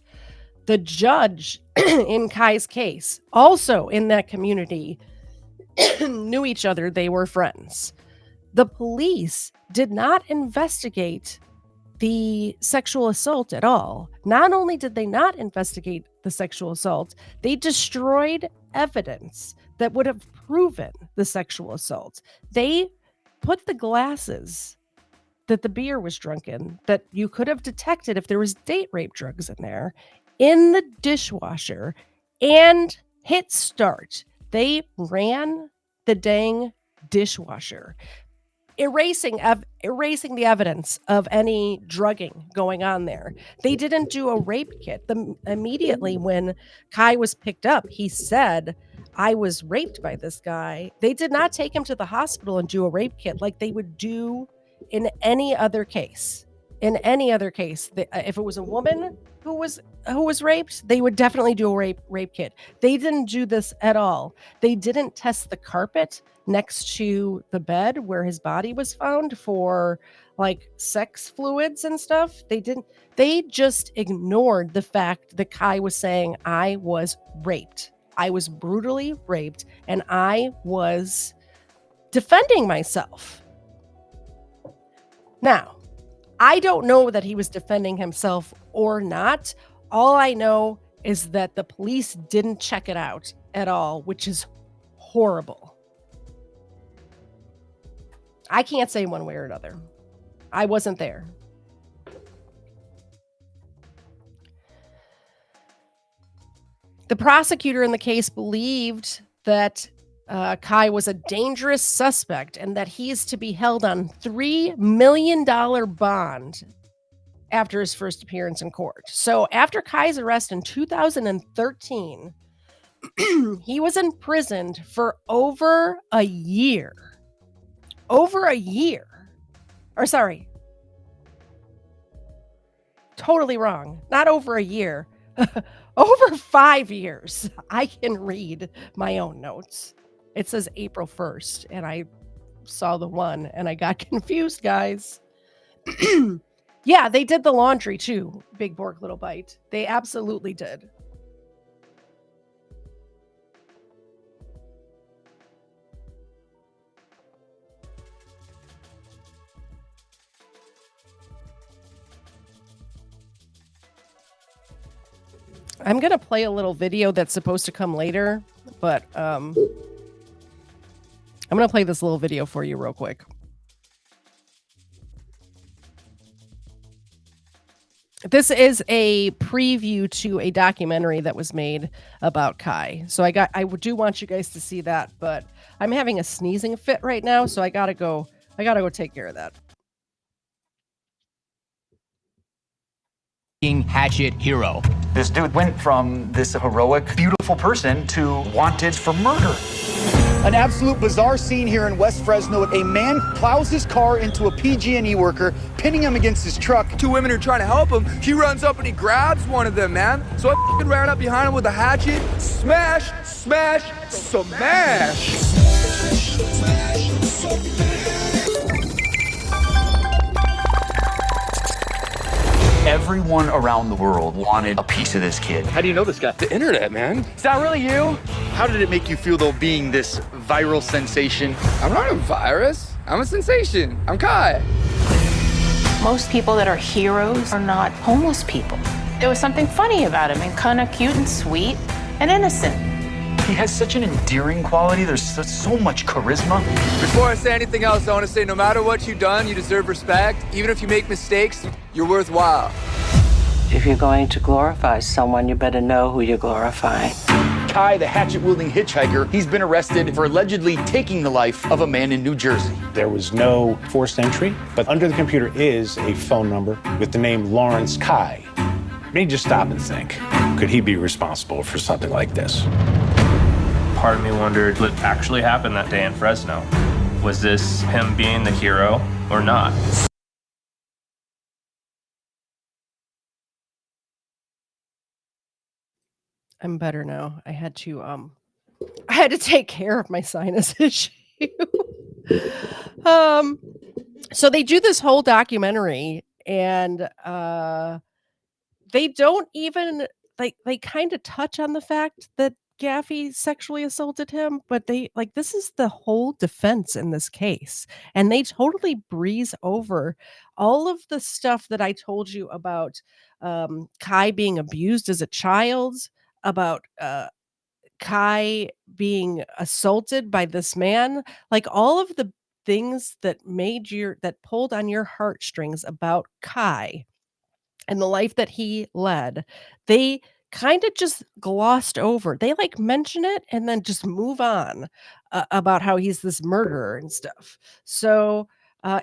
The judge in Kai's case, also in that community, knew each other. They were friends. The police did not investigate the sexual assault at all. Not only did they not investigate the sexual assault, they destroyed evidence that would have proven the sexual assault. They put the glasses that the beer was drunk in, that you could have detected if there was date rape drugs in there, in the dishwasher and hit start. They ran the dang dishwasher, erasing the evidence of any drugging going on there. They didn't do a rape kit. Immediately when Kai was picked up, he said, I was raped by this guy. They did not take him to the hospital and do a rape kit like they would do in any other case. In any other case, if it was a woman who was raped, they would definitely do a rape kit. They didn't do this at all. They didn't test the carpet next to the bed where his body was found for like sex fluids and stuff. They just ignored the fact that Kai was saying, I was raped. I was brutally raped and I was defending myself. Now, I don't know that he was defending himself or not. All I know is that the police didn't check it out at all, which is horrible. I can't say one way or another. I wasn't there. The prosecutor in the case believed that Kai was a dangerous suspect and that he is to be held on $3 million bond after his first appearance in court. So after Kai's arrest in 2013, he was imprisoned for over a year. Over a year. Or sorry. Totally wrong. Not over a year. Over 5 years. I can read my own notes. It says April 1st, and I saw the one, and I got confused, guys. Yeah, they did the laundry, too, Big Bork Little Bite. They absolutely did. I'm going to play a little video that's supposed to come later, but I'm going to play this little video for you real quick. This is a preview to a documentary that was made about Kai. So I do want you guys to see that, but I'm having a sneezing fit right now, so I gotta go take care of that. Hatchet hero. This dude went from this heroic, beautiful person to wanted for murder. An absolute bizarre scene here in West Fresno. A man plows his car into a PG&E worker, pinning him against his truck. Two women are trying to help him. He runs up and he grabs one of them, man. So I ran up behind him with a hatchet. Smash, smash, smash. Everyone around the world wanted a piece of this kid. How do you know this guy? The internet, man. Is that really you? How did it make you feel, though, being this viral sensation? I'm not a virus. I'm a sensation. I'm Kai. Most people that are heroes are not homeless people. There was something funny about him and kind of cute and sweet and innocent. He has such an endearing quality. There's so much charisma. Before I say anything else, I want to say no matter what you've done, you deserve respect. Even if you make mistakes, you're worthwhile. If you're going to glorify someone, you better know who you're glorifying. Kai, the hatchet-wielding hitchhiker, he's been arrested for allegedly taking the life of a man in New Jersey. There was no forced entry, but under the computer is a phone number with the name Lawrence Kai. Made you stop and think, could he be responsible for something like this? Part of me wondered what actually happened that day in Fresno. Was this him being the hero or not? I'm better now. I had to take care of my sinus issue. So they do this whole documentary, and they don't even they kind of touch on the fact that Gaffey sexually assaulted him, but this is the whole defense in this case, and they totally breeze over all of the stuff that I told you about Kai being abused as a child, about Kai being assaulted by this man, like all of the things that pulled on your heartstrings about Kai and the life that he led. They kind of just glossed over. They mention it and then just move on about how he's this murderer and stuff. So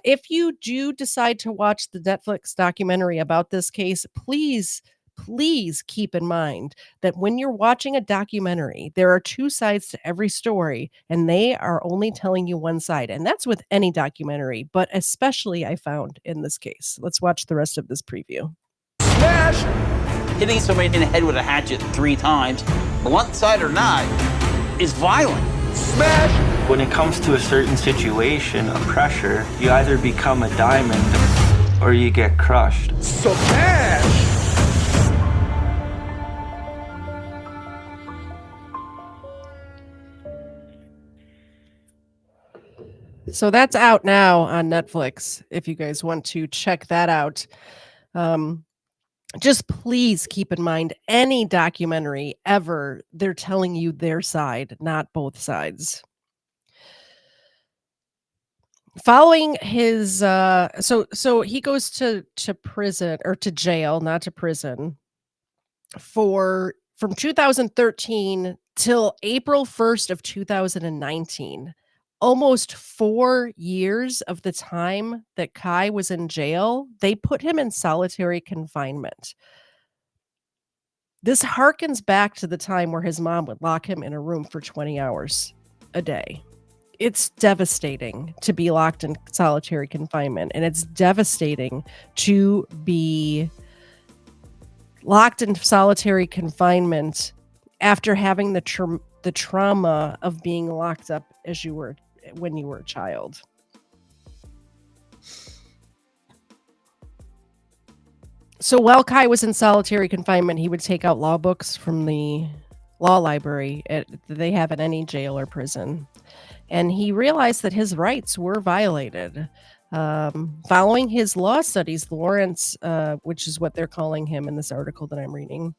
if you do decide to watch the Netflix documentary about this case, please keep in mind that when you're watching a documentary, there are two sides to every story, and they are only telling you one side. And that's with any documentary, but especially I found in this case. Let's watch the rest of this preview. Smash! Hitting somebody in the head with a hatchet 3 times, blunt side or not, is violent. Smash! When it comes to a certain situation of pressure, you either become a diamond or you get crushed. Smash! So that's out now on Netflix if you guys want to check that out. Just please keep in mind, any documentary ever, they're telling you their side, not both sides. Following his so he goes to prison, or to jail, not to prison, from 2013 till April 1st of 2019. Almost 4 years of the time that Kai was in jail, they put him in solitary confinement. This harkens back to the time where his mom would lock him in a room for 20 hours a day. It's devastating to be locked in solitary confinement, and it's devastating to be locked in solitary confinement after having the trauma of being locked up when you were a child. So while Kai was in solitary confinement, he would take out law books from the law library that they have at any jail or prison. And he realized that his rights were violated. Following his law studies, Lawrence, which is what they're calling him in this article that I'm reading,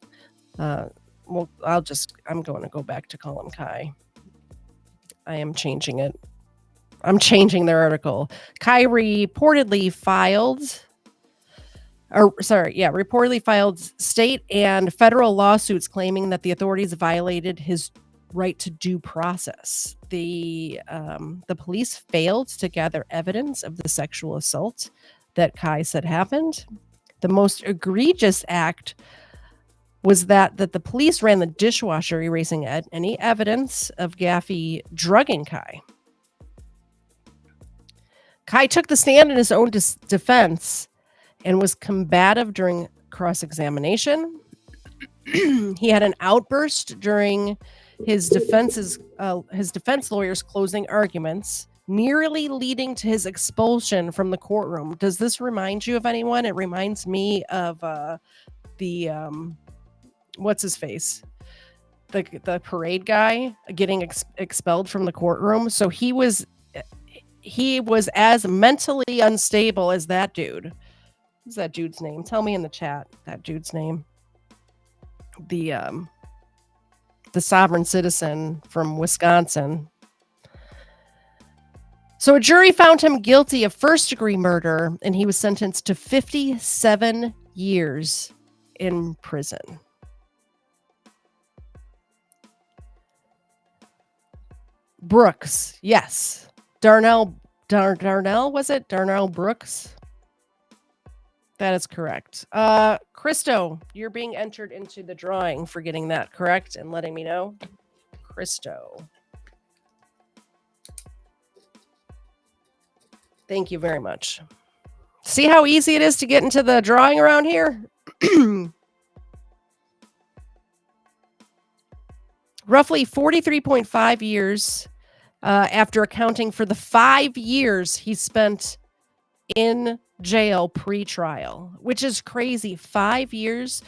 I'm going to go back to call him Kai. I am changing it. I'm changing their article. Kai reportedly filed state and federal lawsuits claiming that the authorities violated his right to due process. The police failed to gather evidence of the sexual assault that Kai said happened. The most egregious act was that the police ran the dishwasher, erasing any evidence of Gaffey drugging Kai. Kai took the stand in his own defense and was combative during cross-examination. He had an outburst during his defense lawyer's closing arguments, nearly leading to his expulsion from the courtroom. Does this remind you of anyone? It reminds me of what's his face? The parade guy getting expelled from the courtroom. So he was as mentally unstable as that dude. What's that dude's name? Tell me in the chat that dude's name. The sovereign citizen from Wisconsin. So a jury found him guilty of first-degree murder, and he was sentenced to 57 years in prison. Brooks, yes. Darnell, was it? Darnell Brooks? That is correct. Christo, you're being entered into the drawing for getting that correct and letting me know. Christo. Thank you very much. See how easy it is to get into the drawing around here? Roughly 43.5 years after accounting for the 5 years he spent in jail pre-trial, which is crazy. 5 years.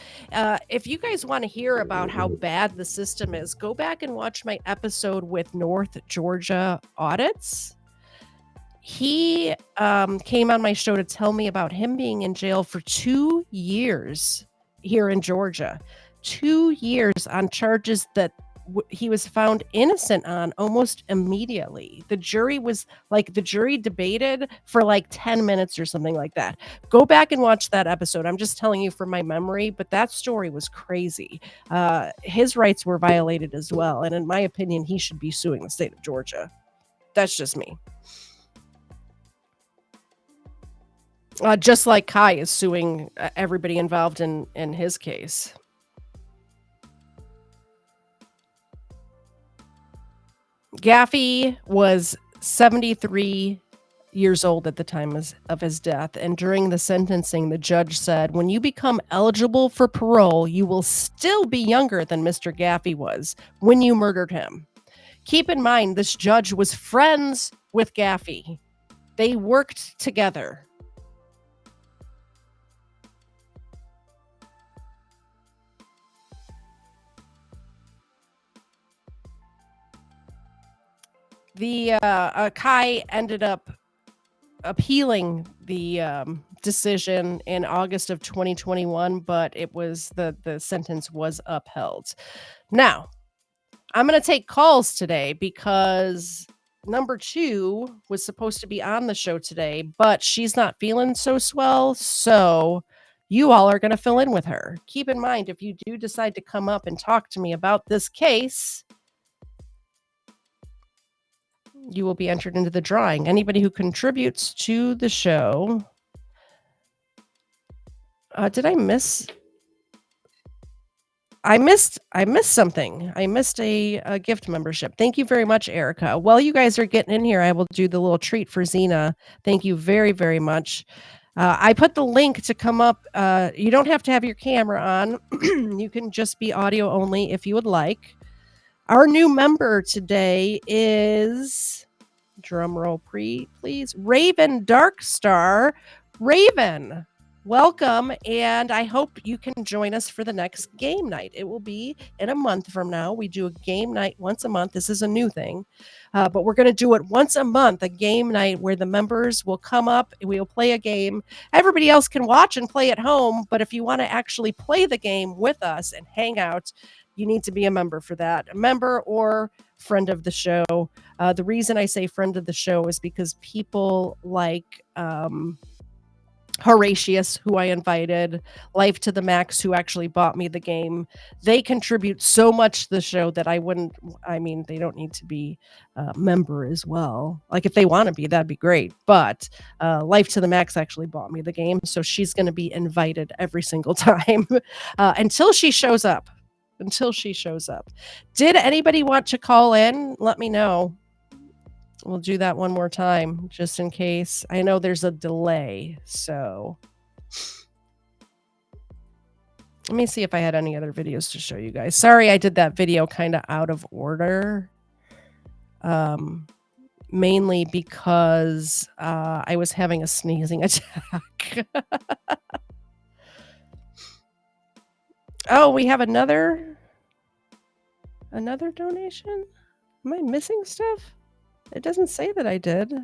If you guys want to hear about how bad the system is, go back and watch my episode with North Georgia Audits. He came on my show to tell me about him being in jail for 2 years here in Georgia. 2 years on charges that he was found innocent on almost immediately. The jury debated for like 10 minutes or something like that. Go back and watch that episode. I'm just telling you from my memory, but that story was crazy. His rights were violated as well. And in my opinion, he should be suing the state of Georgia. That's just me. Just like Kai is suing everybody involved in his case. Gaffey was 73 years old at the time of his death, and during the sentencing, the judge said, when you become eligible for parole, you will still be younger than Mr. Gaffey was when you murdered him. Keep in mind, this judge was friends with Gaffey. They worked together. The Kai ended up appealing the decision in August of 2021, but it was the sentence was upheld. Now, I'm going to take calls today because number 2 was supposed to be on the show today, but she's not feeling so swell, so you all are going to fill in with her. Keep in mind, if you do decide to come up and talk to me about this case, you will be entered into the drawing. Anybody who contributes to the show. Did I miss? I missed something. I missed a gift membership. Thank you very much, Erica. While you guys are getting in here, I will do the little treat for Xena. Thank you very, very much. I put the link to come up. You don't have to have your camera on. You can just be audio only if you would like. Our new member today is, drum roll please, Raven Darkstar. Raven, welcome, and I hope you can join us for the next game night. It will be in a month from now. We do a game night once a month. This is a new thing, but we're going to do it once a month, a game night where the members will come up, we'll play a game. Everybody else can watch and play at home, but if you want to actually play the game with us and hang out, you need to be a member for that. A member or friend of the show. The reason I say friend of the show is because people like Horatius, who I invited, Life to the Max, who actually bought me the game, they contribute so much to the show that they don't need to be a member as well. Like, if they want to be, that'd be great. But Life to the Max actually bought me the game, so she's going to be invited every single time until she shows up. Did anybody want to call in? Let me know. We'll do that one more time, just in case. I know there's a delay, so let me see if I had any other videos to show you guys. Sorry, I did that video kind of out of order, mainly because I was having a sneezing attack. Oh, we have another donation? Am I missing stuff? It doesn't say that I did.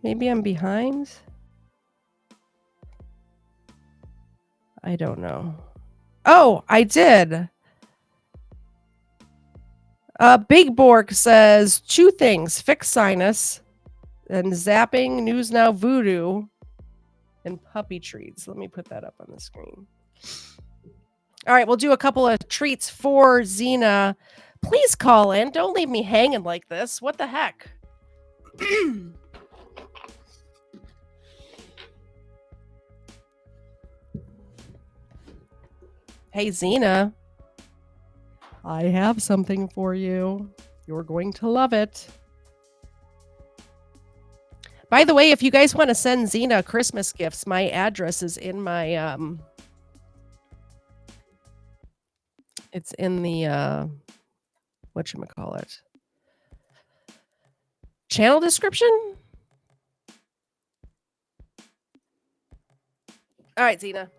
Maybe I'm behind. I don't know. Oh, I did. Big Bork says 2 things: fix sinus and zapping, News Now Voodoo, and puppy treats. Let me put that up on the screen. All right, we'll do a couple of treats for Xena. Please call in. Don't leave me hanging like this. What the heck? Hey, Xena. I have something for you. You're going to love it. By the way, if you guys want to send Xena Christmas gifts, my address is in my it's in the whatchamacallit, channel description. All right, Xena.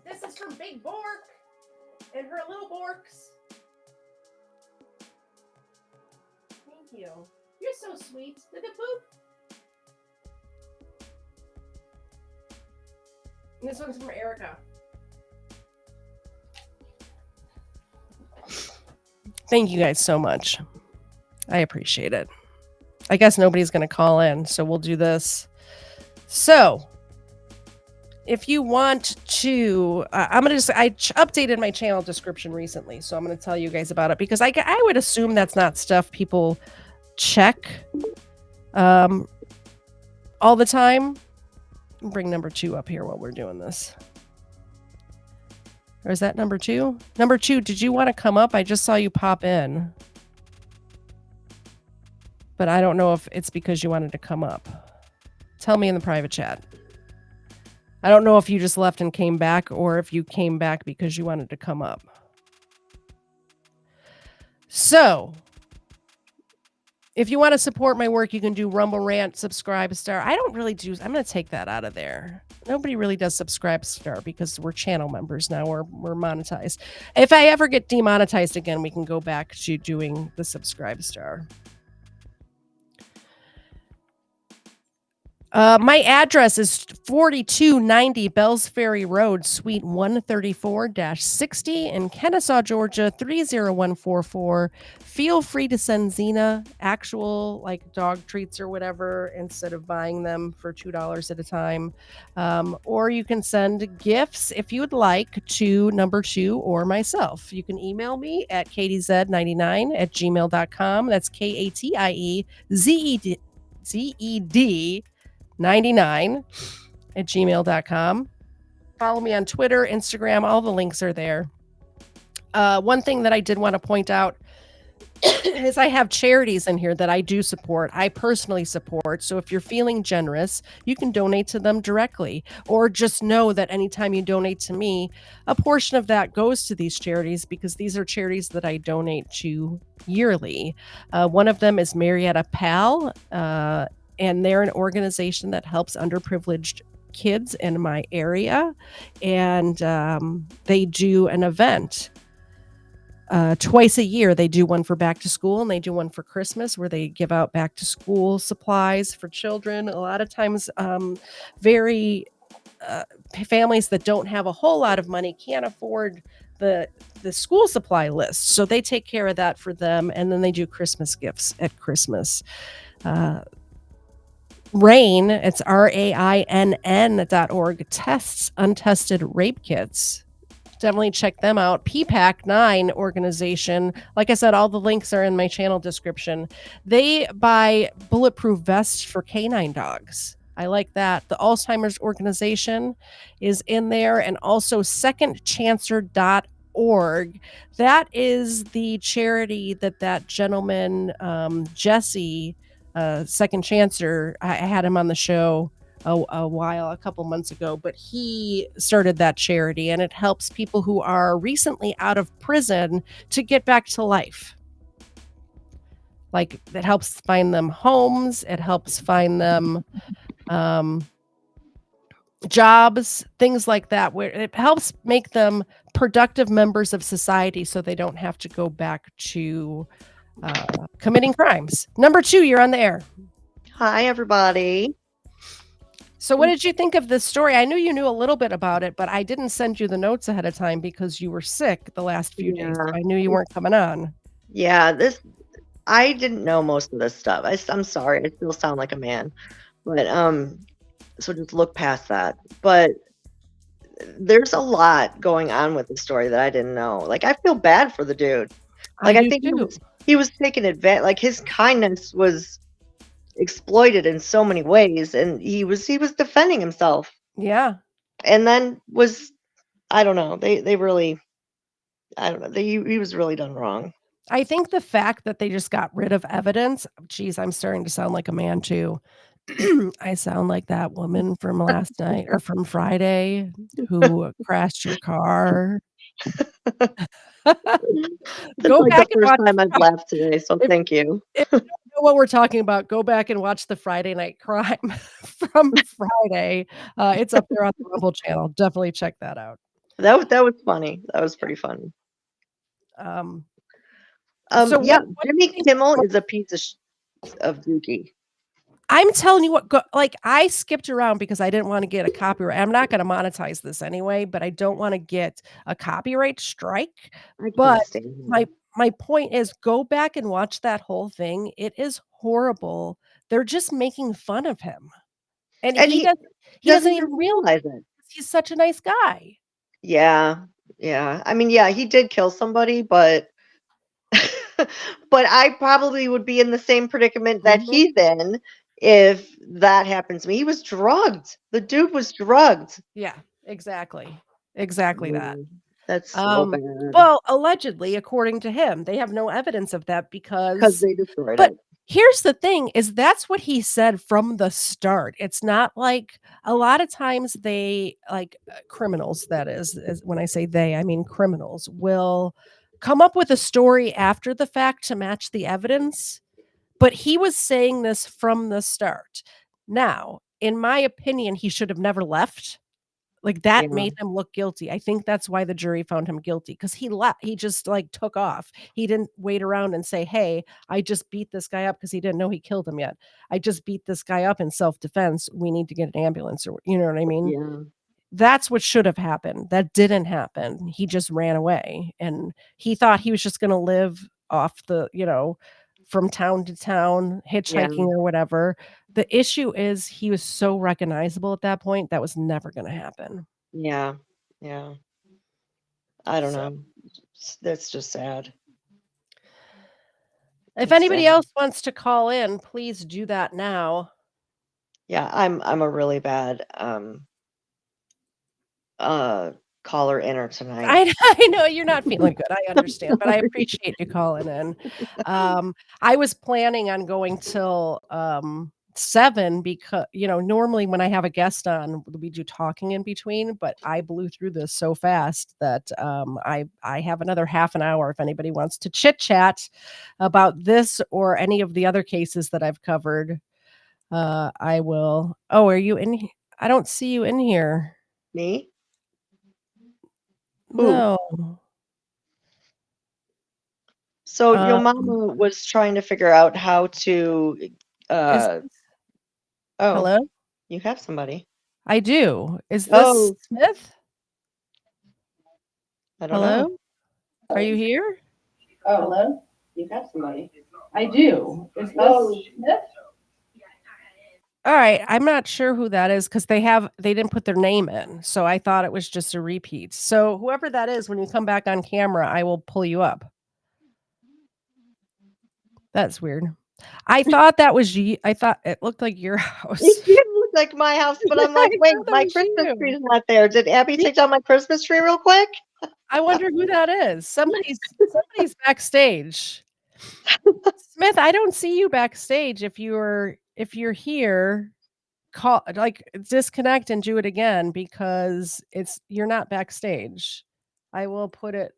This is from Big Bork and her little Borks. Thank you. You're so sweet. Look at Boop. And this one's from Erica. Thank you guys so much. I appreciate it. I guess nobody's going to call in, so we'll do this. So, if you want to, I updated my channel description recently, so I'm going to tell you guys about it because I would assume that's not stuff people check all the time. Bring number 2 up here while we're doing this. Or is that number 2? Number 2, did you want to come up? I just saw you pop in. But I don't know if it's because you wanted to come up. Tell me in the private chat. I don't know if you just left and came back or if you came back because you wanted to come up. So, if you want to support my work, you can do Rumble Rant, Subscribe Star. I don't really do. I'm going to take that out of there. Nobody really does Subscribe Star because we're channel members now. We're monetized. If I ever get demonetized again, we can go back to doing the Subscribe Star. My address is 4290 Bells Ferry Road, Suite 134-60 in Kennesaw, Georgia, 30144. Feel free to send Xena actual like dog treats or whatever instead of buying them for $2 at a time. Or you can send gifts if you would like to number 2 or myself. You can email me at katiezed99@gmail.com. That's KATIEZED 99@gmail.com. Follow me on Twitter, Instagram, all the links are there. One thing that I did want to point out is I have charities in here that I do support. I personally support. So if you're feeling generous, you can donate to them directly, or just know that anytime you donate to me, a portion of that goes to these charities because these are charities that I donate to yearly. One of them is Marietta Pal, and they're an organization that helps underprivileged kids in my area. And they do an event twice a year. They do one for back to school and they do one for Christmas where they give out back to school supplies for children. A lot of times families that don't have a whole lot of money can't afford the school supply list. So they take care of that for them, and then they do Christmas gifts at Christmas. RAINN, it's RAINN.org, tests untested rape kits. Definitely check them out. PPAC 9 organization. Like I said, all the links are in my channel description. They buy bulletproof vests for canine dogs. I like that. The Alzheimer's organization is in there, and also secondchancer.org. That is the charity that gentleman, Jesse, Second Chancer, I had him on the show a couple months ago, but he started that charity, and it helps people who are recently out of prison to get back to life. Like, it helps find them homes, it helps find them jobs, things like that, where it helps make them productive members of society so they don't have to go back to committing crimes. Number 2, you're on the air. Hi, everybody. So what did you think of this story? I knew you knew a little bit about it, but I didn't send you the notes ahead of time because you were sick the last few days. So I knew you weren't coming on. Yeah, I didn't know most of this stuff. I'm sorry. I still sound like a man. But so just look past that. But there's a lot going on with the story that I didn't know. Like, I feel bad for the dude. Like, I think he was taken advantage. Like, his kindness was exploited in so many ways, and he was defending himself. Yeah. And then I don't know. They really, I don't know. He was really done wrong. I think the fact that they just got rid of evidence. Geez, I'm starting to sound like a man too. I sound like that woman from last night or from Friday who crashed your car. Go back and watch. The first time I've laughed today, so thank you. If you don't know what we're talking about, go back and watch the Friday Night Crime from Friday. It's up there on the Rumble channel. Definitely check that out. That was funny. That was pretty funny. Yeah, Jimmy Kimmel is a piece of dookie. I'm telling you what, I skipped around because I didn't want to get a copyright. I'm not going to monetize this anyway, but I don't want to get a copyright strike. But my point is, go back and watch that whole thing. It is horrible. They're just making fun of him. And he doesn't even realize it. He's such a nice guy. Yeah. Yeah. I mean, yeah, he did kill somebody, but but I probably would be in the same predicament that he's in if that happened to me. He was drugged. The dude was drugged. Yeah, exactly. Exactly that. That's so bad. Well, allegedly, according to him, they have no evidence of that because they destroyed it. Here's the thing is that's what he said from the start. It's not like a lot of times they criminals, that is when I say they, I mean criminals will come up with a story after the fact to match the evidence. But he was saying this from the start. Now, in my opinion, he should have never left. Like, that made him look guilty. I think that's why the jury found him guilty, because he left. He just took off. He didn't wait around and say, hey, I just beat this guy up, because he didn't know he killed him yet. I just beat this guy up in self-defense. We need to get an ambulance, or you know what I mean? Yeah. That's what should have happened. That didn't happen. He just ran away, and he thought he was just going to live off from town to town, hitchhiking or whatever. The issue is he was so recognizable at that point that was never going to happen. Yeah. Yeah. I don't know. That's just sad. If anybody else wants to call in, please do that now. Yeah, I'm a really bad caller inner tonight. I know you're not feeling good. I understand, but I appreciate you calling in. I was planning on going till 7 because normally when I have a guest on, we do talking in between, but I blew through this so fast that I have another half an hour if anybody wants to chit chat about this or any of the other cases that I've covered. I will. Oh, are you in? I don't see you in here. Me? No. So your mama was trying to figure out how to hello? You have somebody. I do. Is this Smith? I don't know. Hello? Are you here? Oh, hello? You got somebody. I do. Is this Smith? All right, I'm not sure who that is because they didn't put their name in, so I thought it was just a repeat. So whoever that is, when you come back on camera, I will pull you up. That's weird. I thought that was you. I thought it looked like your house. It did look like my house, but I'm like, I wait, thought that my was Christmas you. tree's not there. Did Abby take down my Christmas tree real quick? I wonder who that is. Somebody's backstage. Smith, I don't see you backstage. If you're here, disconnect and do it again because you're not backstage. I will put it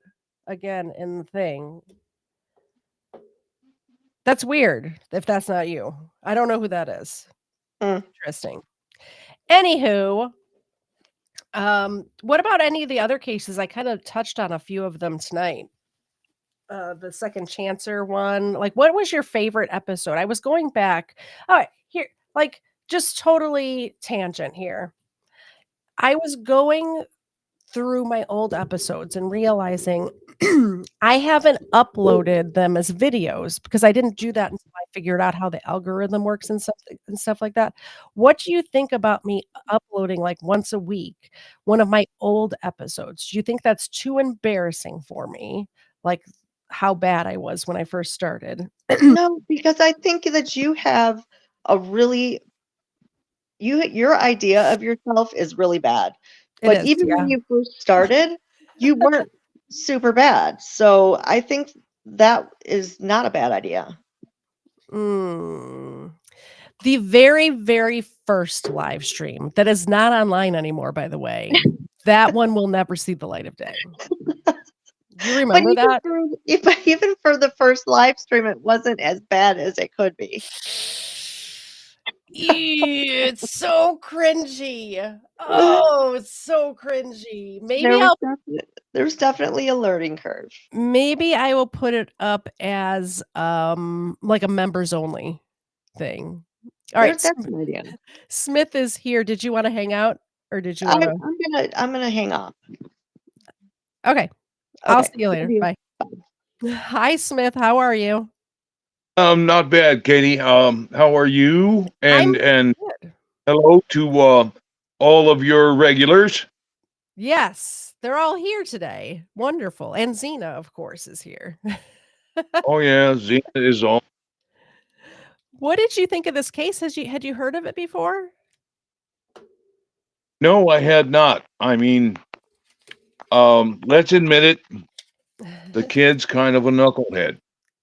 again in the thing. That's weird if that's not you. I don't know who that is. Interesting. Anywho, what about any of the other cases? I kind of touched on a few of them tonight. The second chancer one. Like, what was your favorite episode? I was going back. All right, here, like, just totally tangent here. I was going through my old episodes and realizing I haven't uploaded them as videos because I didn't do that until I figured out how the algorithm works and stuff like that. What do you think about me uploading like once a week one of my old episodes? Do you think that's too embarrassing for me? Like how bad I was when I first started? No, because I think that you have a really your idea of yourself is really bad. It But is, even yeah. when you first started, you weren't super bad. So I think that is not a bad idea. The very, very first live stream that is not online anymore, by the way, that one will never see the light of day. Do you remember that? Even for the first live stream, it wasn't as bad as it could be. Ew, it's so cringy. Oh, it's so cringy. There's definitely a learning curve. Maybe I will put it up as like a members only thing. All right, That's an idea. Smith is here. Did you want to hang out or did you want to? I'm gonna hang up. Okay. I'll Okay. see you later. Love you. Bye. Hi, Smith. How are you? Not bad, Katie. How are you? And good. hello to all of your regulars. Yes, they're all here today. Wonderful. And Xena, of course, is here. Oh yeah, Xena is on. What did you think of this case? Had you heard of it before? No, I had not. I mean, let's admit it. The kid's kind of a knucklehead.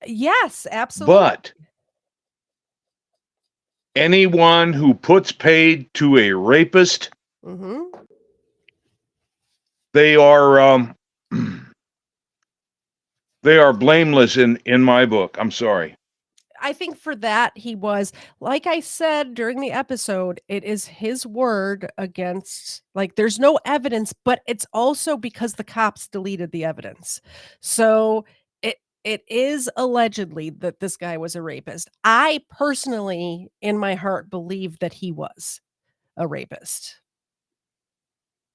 Yes, absolutely. But anyone who puts paid to a rapist, they are blameless in my book. I'm sorry. I think for that he was, like I said during the episode, it is his word against, like, there's no evidence, but it's also because the cops deleted the evidence. So it is allegedly that this guy was a rapist. I personally, in my heart, believe that he was a rapist.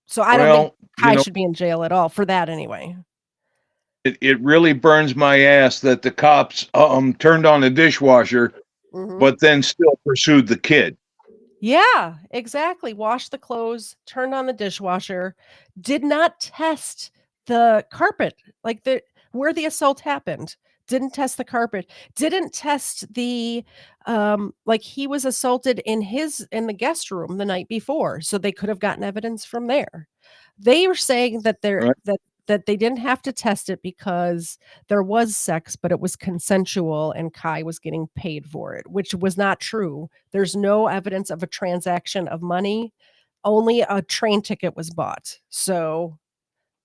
So I don't think Kai should be in jail at all for that anyway. It really burns my ass that the cops turned on the dishwasher, but then still pursued the kid. Yeah, exactly. Washed the clothes, turned on the dishwasher, did not test the carpet, like where the assault happened. Didn't test the carpet, didn't test the like he was assaulted in the guest room the night before, so they could have gotten evidence from there. They were saying that that they didn't have to test it because there was sex, but it was consensual and Kai was getting paid for it, which was not true. There's no evidence of a transaction of money. Only a train ticket was bought. So,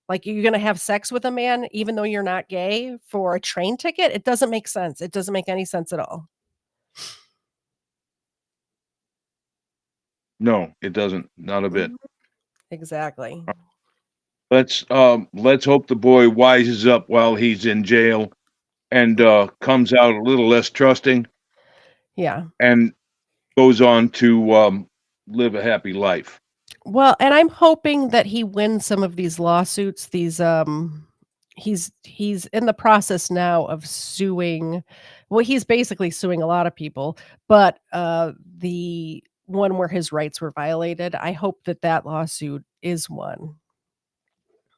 like, you're going to have sex with a man, even though you're not gay, for a train ticket? It doesn't make sense. It doesn't make any sense at all. No, it doesn't. Not a bit. Exactly. Let's hope the boy wises up while he's in jail and comes out a little less trusting. Yeah. And goes on to live a happy life. Well, and I'm hoping that he wins some of these lawsuits. He's in the process now of suing. Well, he's basically suing a lot of people, but the one where his rights were violated, I hope that that lawsuit is won.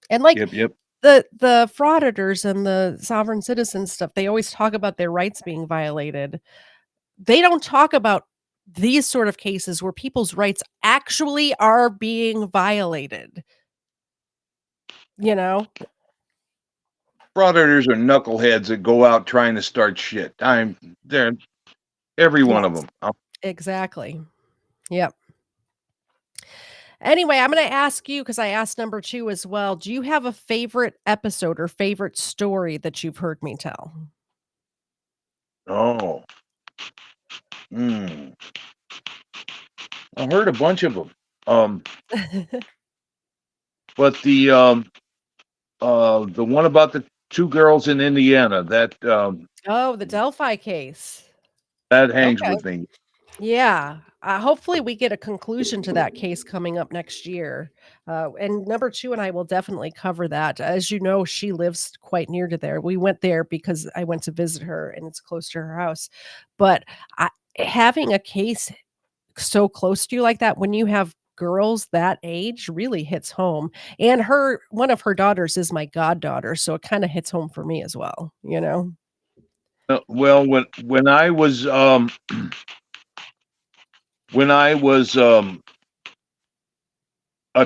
And like Yep. the frauditors and the sovereign citizen stuff, they always talk about their rights being violated. They don't talk about these sort of cases where people's rights actually are being violated. You know? Frauditors are knuckleheads that go out trying to start shit. They're every one of Yes. them. Exactly. Yep. Anyway, I'm going to ask you because I asked number 2 as well. Do you have a favorite episode or favorite story that you've heard me tell? Oh. I heard a bunch of them. But the one about the two girls in Indiana, Oh, the Delphi case. that hangs Okay. with me. Yeah. Hopefully we get a conclusion to that case coming up next year. And number 2 and I will definitely cover that. As you know, she lives quite near to there. We went there because I went to visit her and it's close to her house. But having a case so close to you like that when you have girls that age really hits home. And one of her daughters is my goddaughter, so it kind of hits home for me as well, you know. Well, when I was when I was a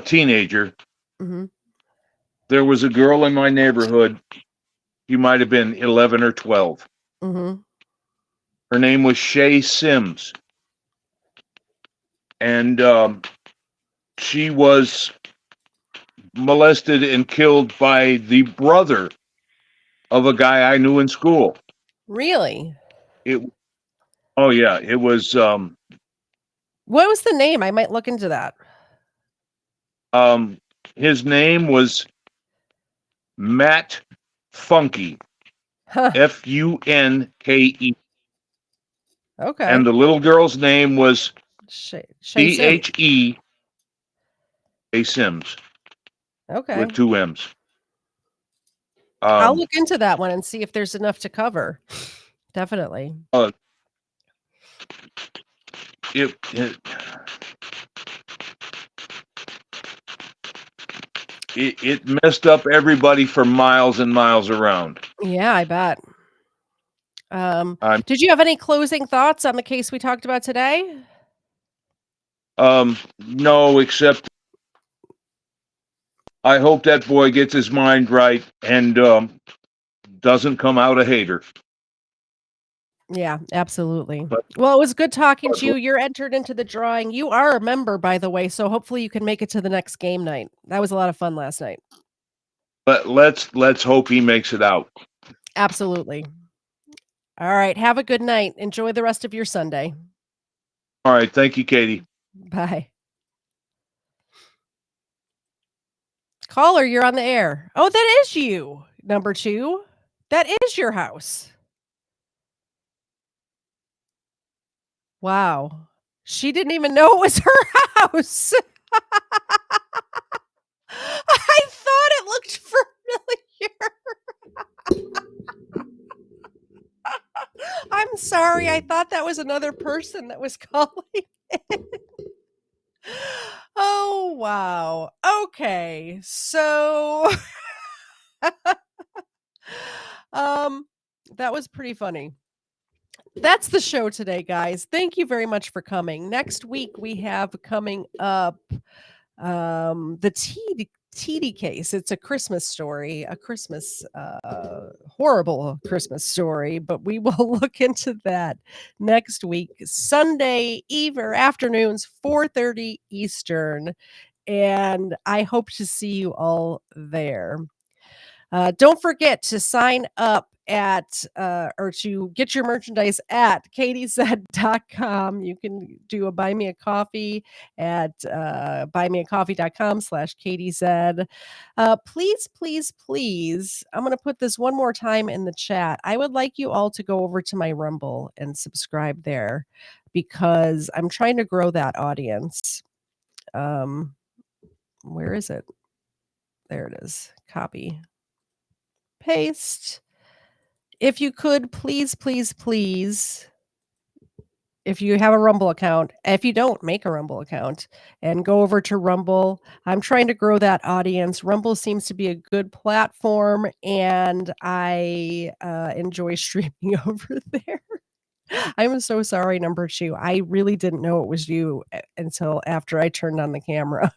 teenager, Mhm. there was a girl in my neighborhood. She might have been 11 or 12. Mhm. Her name was Shay Sims, and she was molested and killed by the brother of a guy I knew in school. Really? Oh yeah, it was What was the name? I might look into that. his name was Matt Funky. Huh. Funke. Okay. And the little girl's name was Shay Sims. She A Sims Okay. with 2 M's. I'll look into that one and see if there's enough to cover. Definitely. It messed up everybody for miles and miles around. Yeah, I bet. Did you have any closing thoughts on the case we talked about today? No, except I hope that boy gets his mind right and doesn't come out a hater. Yeah, absolutely. Well, it was good talking to you. You're entered into the drawing. You are a member, by the way, so hopefully you can make it to the next game night. That was a lot of fun last night. But let's hope he makes it out. Absolutely. All right. Have a good night. Enjoy the rest of your Sunday. All right, thank you, Katie. Bye. Caller, you're on the air. Oh, that is you. Number 2. That is your house. Wow. She didn't even know it was her house. I thought it looked familiar. I'm sorry. I thought that was another person that was calling in. Oh, wow. Okay. So that was pretty funny. That's the show today, guys. Thank you very much for coming. Next week we have coming up the TD case. It's a Christmas story, a Christmas horrible Christmas story, but we will look into that next week, Sunday eve or afternoons, 4:30 Eastern, and I hope to see you all there. Don't forget to sign up at or to get your merchandise at katiesed.com. You can do a buy me a coffee at buymeacoffee.com/katiesed. Please, I'm going to put this one more time in the chat. I would like you all to go over to my Rumble and subscribe there because I'm trying to grow that audience. Where is it? There it is. Copy. Paste. If you could, please, please, please, if you have a Rumble account, if you don't, make a Rumble account and go over to Rumble. I'm trying to grow that audience. Rumble seems to be a good platform, and I enjoy streaming over there. I'm so sorry, number 2. I really didn't know it was you until after I turned on the camera.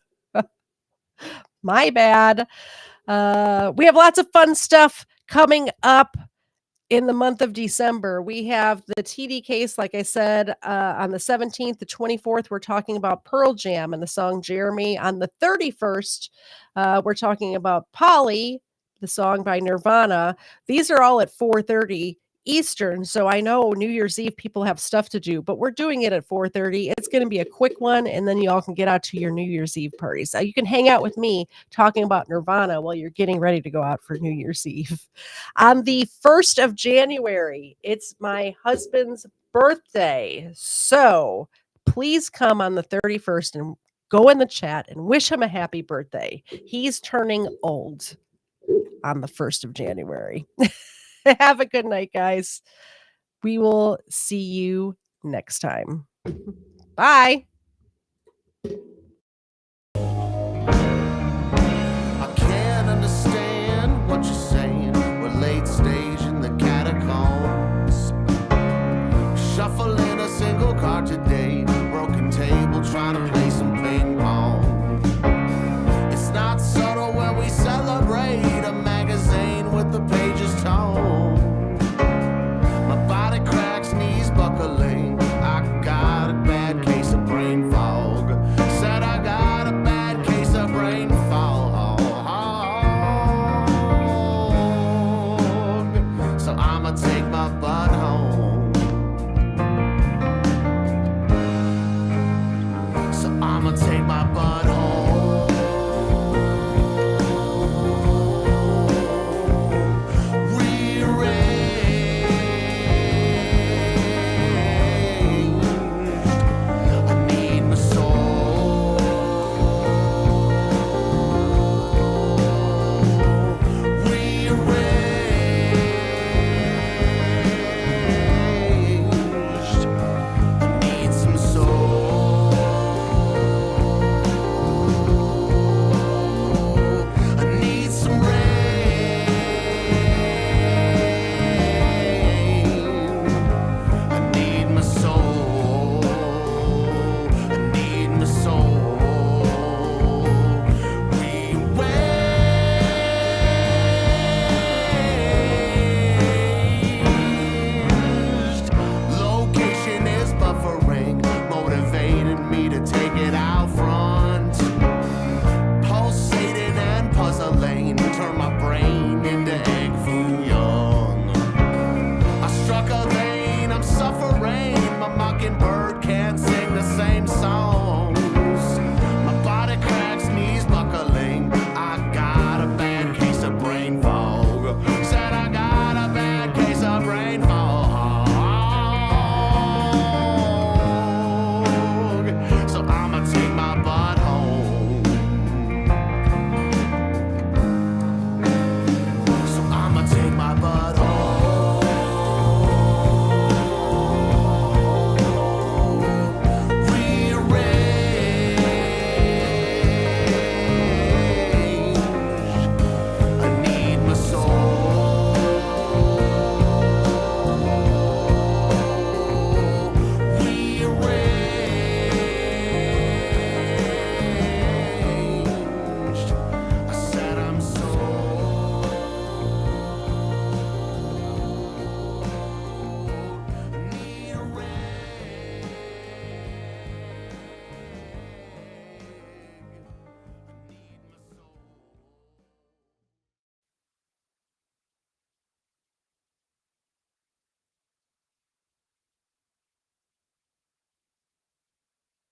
My bad. We have lots of fun stuff coming up in the month of December. We have the TD case, like I said, on the 17th, the 24th, we're talking about Pearl Jam and the song Jeremy. On the 31st, we're talking about Polly, the song by Nirvana. These are all at 4:30 Eastern. So I know New Year's Eve people have stuff to do, but we're doing it at 4:30. It's going to be a quick one, and then you all can get out to your New Year's Eve parties. You can hang out with me talking about Nirvana while you're getting ready to go out for New Year's Eve. On the 1st of January, it's my husband's birthday. So please come on the 31st and go in the chat and wish him a happy birthday. He's turning old on the 1st of January. Have a good night, guys. We will see you next time. Bye. I can't understand what you're saying. We're late stage in the catacombs. Shuffling a single card today. Broken table trying to play some ping